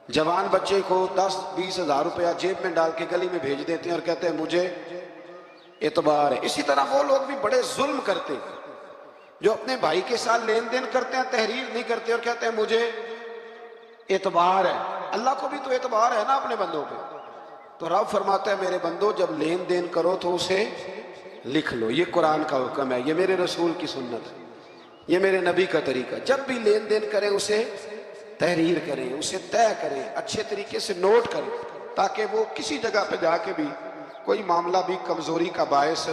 جوان بچے کو 10-20 ہزار روپیہ جیب میں ڈال کے گلی میں بھیج دیتے ہیں اور کہتے ہیں مجھے اعتبار ہے۔ اسی طرح وہ لوگ بھی بڑے ظلم کرتے ہیں جو اپنے بھائی کے ساتھ لین دین کرتے ہیں، تحریر نہیں کرتے اور کہتے ہیں مجھے اعتبار ہے۔ اللہ کو بھی تو اعتبار ہے نا اپنے بندوں پہ۔ تو رب فرماتا ہے میرے بندو جب لین دین کرو تو اسے لکھ لو، یہ قرآن کا حکم ہے، یہ میرے رسول کی سنت ہے، یہ میرے نبی کا طریقہ۔ جب بھی لین دین کریں اسے تحریر کریں، اسے طے کریں، اچھے طریقے سے نوٹ کریں، تاکہ وہ کسی جگہ پہ جا کے بھی کوئی معاملہ بھی کمزوری کا باعث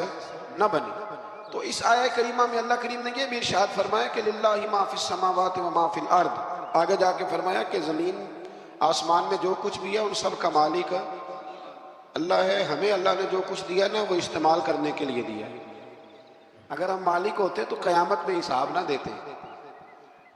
نہ بنے۔ تو اس آیہ کریمہ میں اللہ کریم نے یہ بھی ارشاد فرمایا کہ للہ ما فی السماوات و ما فی الارض، آگے جا کے فرمایا کہ زمین آسمان میں جو کچھ بھی ہے ان سب کا مالک اللہ ہے۔ ہمیں اللہ نے جو کچھ دیا نا وہ استعمال کرنے کے لیے دیا ہے۔ اگر ہم مالک ہوتے تو قیامت میں حساب نہ دیتے،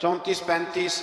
34-35।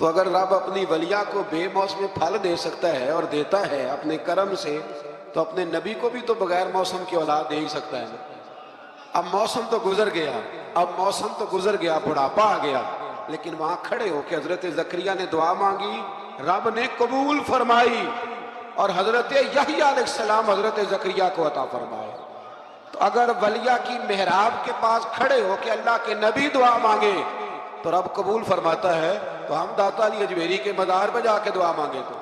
تو اگر رب اپنی ولیہ کو بے موسم پھل دے سکتا ہے اور دیتا ہے اپنے کرم سے، تو اپنے نبی کو بھی تو بغیر موسم کی اولاد دے ہی سکتا ہے نا۔ اب موسم تو گزر گیا، بڑھاپا آ گیا، لیکن وہاں کھڑے ہو کے حضرت زکریا نے دعا مانگی، رب نے قبول فرمائی، اور حضرت یحییٰ علیہ السلام حضرت زکریا کو عطا فرمائے۔ تو اگر ولیہ کی محراب کے پاس کھڑے ہو کے اللہ کے نبی دعا مانگے تو رب قبول فرماتا ہے، تو ہم داتا علی اجمیری کے مزار پہ جا کے دعا مانگے تو،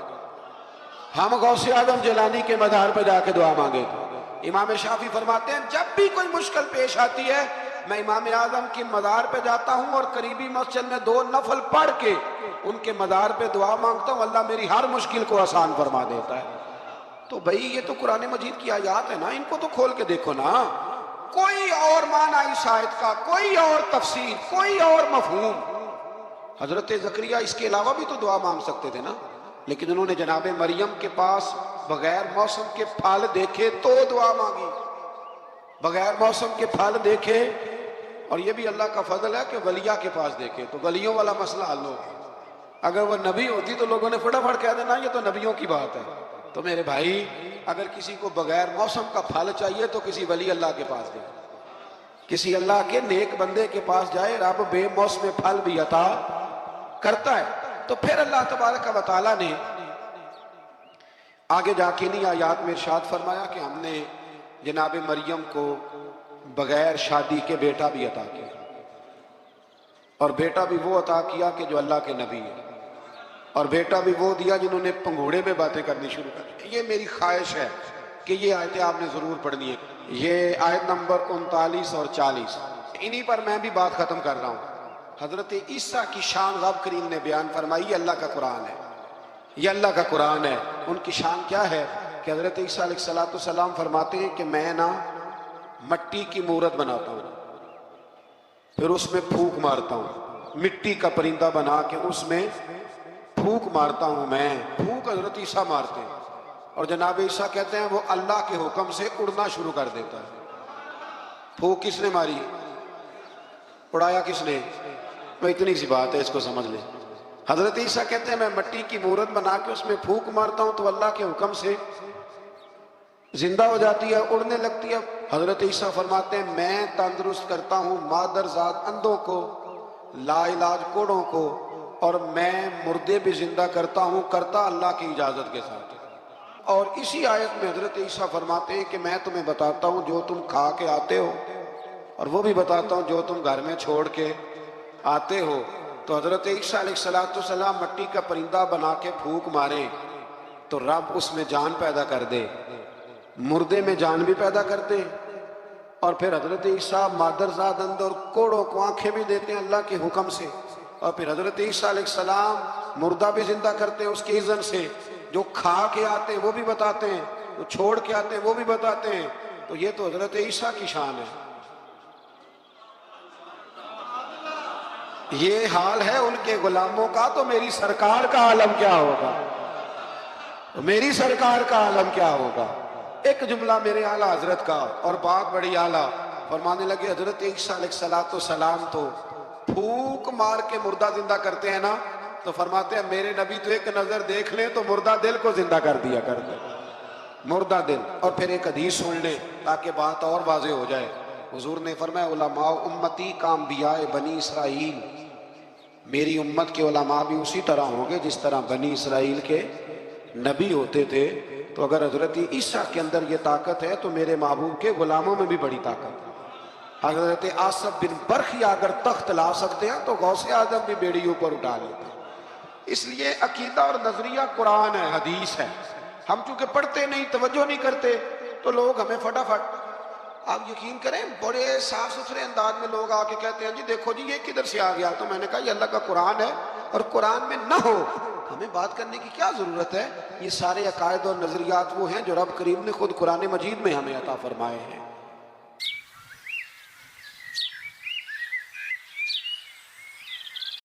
ہم غوث اعظم جیلانی کے مزار پہ جا کے دعا مانگے تو۔ امام شافعی فرماتے ہیں جب بھی کوئی مشکل پیش آتی ہے میں امام اعظم کی مزار پہ جاتا ہوں اور قریبی مسجد میں 2 نفل پڑھ کے ان کے مزار پہ دعا مانگتا ہوں، اللہ میری ہر مشکل کو آسان فرما دیتا ہے۔ تو بھئی یہ تو قرآن مجید کی آیات ہے نا، ان کو تو کھول کے دیکھو نا، کوئی اور معنی اس آیت کا، کوئی اور تفسیر، کوئی اور مفہوم۔ حضرت زکریا اس کے علاوہ بھی تو دعا مانگ سکتے تھے نا، لیکن انہوں نے جناب مریم کے پاس بغیر موسم کے پھل دیکھے تو دعا مانگی، بغیر موسم کے پھل دیکھے۔ اور یہ بھی اللہ کا فضل ہے کہ ولیہ کے پاس دیکھے تو ولیوں والا مسئلہ حل ہو گیا۔ اگر وہ نبی ہوتی تو لوگوں نے فٹافٹ کہہ دینا یہ تو نبیوں کی بات ہے۔ تو میرے بھائی اگر کسی کو بغیر موسم کا پھل چاہیے تو کسی ولی اللہ کے پاس دے، کسی اللہ کے نیک بندے کے پاس جائے، رب بے موسم پھل بھی عطا کرتا ہے۔ تو پھر اللہ تبارک و تعالیٰ نے آگے جا کے نہیں آیات میں ارشاد فرمایا کہ ہم نے جناب مریم کو بغیر شادی کے بیٹا بھی عطا کیا، اور بیٹا بھی وہ عطا کیا کہ جو اللہ کے نبی ہے، اور بیٹا بھی وہ دیا جنہوں نے پنگھوڑے میں باتیں کرنی شروع کر دی۔ یہ میری خواہش ہے کہ یہ آیتیں آپ نے ضرور پڑھنی ہے، یہ آیت نمبر 39 اور 40، انہی پر میں بھی بات ختم کر رہا ہوں۔ حضرت عیسیٰ کی شان رب کریم نے بیان فرمائی، یہ اللہ کا قرآن ہے، یہ اللہ کا قرآن ہے۔ ان کی شان کیا ہے کہ حضرت عیسیٰ علیہ السلام فرماتے ہیں کہ میں نا مٹی کی مورت بناتا ہوں، پھر اس میں پھونک مارتا ہوں، مٹی کا پرندہ بنا کے اس میں پھونک مارتا ہوں، میں پھونک حضرت عیسیٰ مارتے ہیں، اور جناب عیسیٰ کہتے ہیں وہ اللہ کے حکم سے اڑنا شروع کر دیتا ہے۔ پھونک کس نے ماری؟ اڑایا کس نے؟ میں اتنی سی بات ہے، اس کو سمجھ لیں۔ حضرت عیسیٰ کہتے ہیں میں مٹی کی مورت بنا کے اس میں پھونک مارتا ہوں تو اللہ کے حکم سے زندہ ہو جاتی ہے، اڑنے لگتی ہے۔ حضرت عیسیٰ فرماتے ہیں میں تندرست کرتا ہوں مادرزاد اندھوں کو، لا علاج کوڑوں کو، اور میں مردے بھی زندہ کرتا ہوں، کرتا اللہ کی اجازت کے ساتھ۔ اور اسی آیت میں حضرت عیسیٰ فرماتے ہیں کہ میں تمہیں بتاتا ہوں جو تم کھا کے آتے ہو، اور وہ بھی بتاتا ہوں جو تم گھر میں چھوڑ کے آتے ہو۔ تو حضرت عیسیٰ علیہ السلام مٹی کا پرندہ بنا کے پھونک مارے تو رب اس میں جان پیدا کر دے، مردے میں جان بھی پیدا کر دے، اور پھر حضرت عیسیٰ مادرزاد اندھ اور کوڑوں کو آنکھیں بھی دیتے ہیں اللہ کے حکم سے، اور پھر حضرت عیسیٰ علیہ السلام مردہ بھی زندہ کرتے ہیں اس کی اذن سے۔ جو کھا کے آتے ہیں وہ بھی بتاتے ہیں، جو چھوڑ کے آتے ہیں وہ بھی بتاتے ہیں۔ تو یہ تو حضرت عیسیٰ کی شان ہے۔ یہ حال ہے ان کے غلاموں کا، تو میری سرکار کا عالم کیا ہوگا، میری سرکار کا عالم کیا ہوگا۔ ایک جملہ میرے اعلیٰ حضرت کا، اور بات بڑی اعلیٰ، فرمانے لگے حضرت عیسیٰ علیہ السلام تو پھونک مار کے مردہ زندہ کرتے ہیں نا، تو فرماتے ہیں میرے نبی تو ایک نظر دیکھ لیں تو مردہ دل کو زندہ کر دیا کرتے، مردہ دل۔ اور پھر ایک حدیث سن لیں تاکہ بات اور واضح ہو جائے۔ حضور نے فرمایا علماء امتی کا انبیاء بنی اسرائیل، میری امت کے علماء بھی اسی طرح ہوں گے جس طرح بنی اسرائیل کے نبی ہوتے تھے۔ تو اگر حضرت عیسیٰ کے اندر یہ طاقت ہے تو میرے محبوب کے غلاموں میں بھی بڑی طاقت ہے۔ حضرت آصف بن برخیا اگر تخت لا سکتے ہیں تو غوث اعظم بھی بیڑی اوپر اٹھا لیتے ہیں۔ اس لیے عقیدہ اور نظریہ قرآن ہے، حدیث ہے۔ ہم چونکہ پڑھتے نہیں، توجہ نہیں کرتے، تو لوگ ہمیں فٹافٹ، آپ یقین کریں بڑے صاف ستھرے انداز میں لوگ آ کے کہتے ہیں جی دیکھو جی یہ کدھر سے آ گیا۔ تو میں نے کہا یہ اللہ کا قرآن ہے، اور قرآن میں نہ ہو ہمیں بات کرنے کی کیا ضرورت ہے۔ یہ سارے عقائد اور نظریات وہ ہیں جو رب کریم نے خود قرآن مجید میں ہمیں عطا فرمائے ہیں۔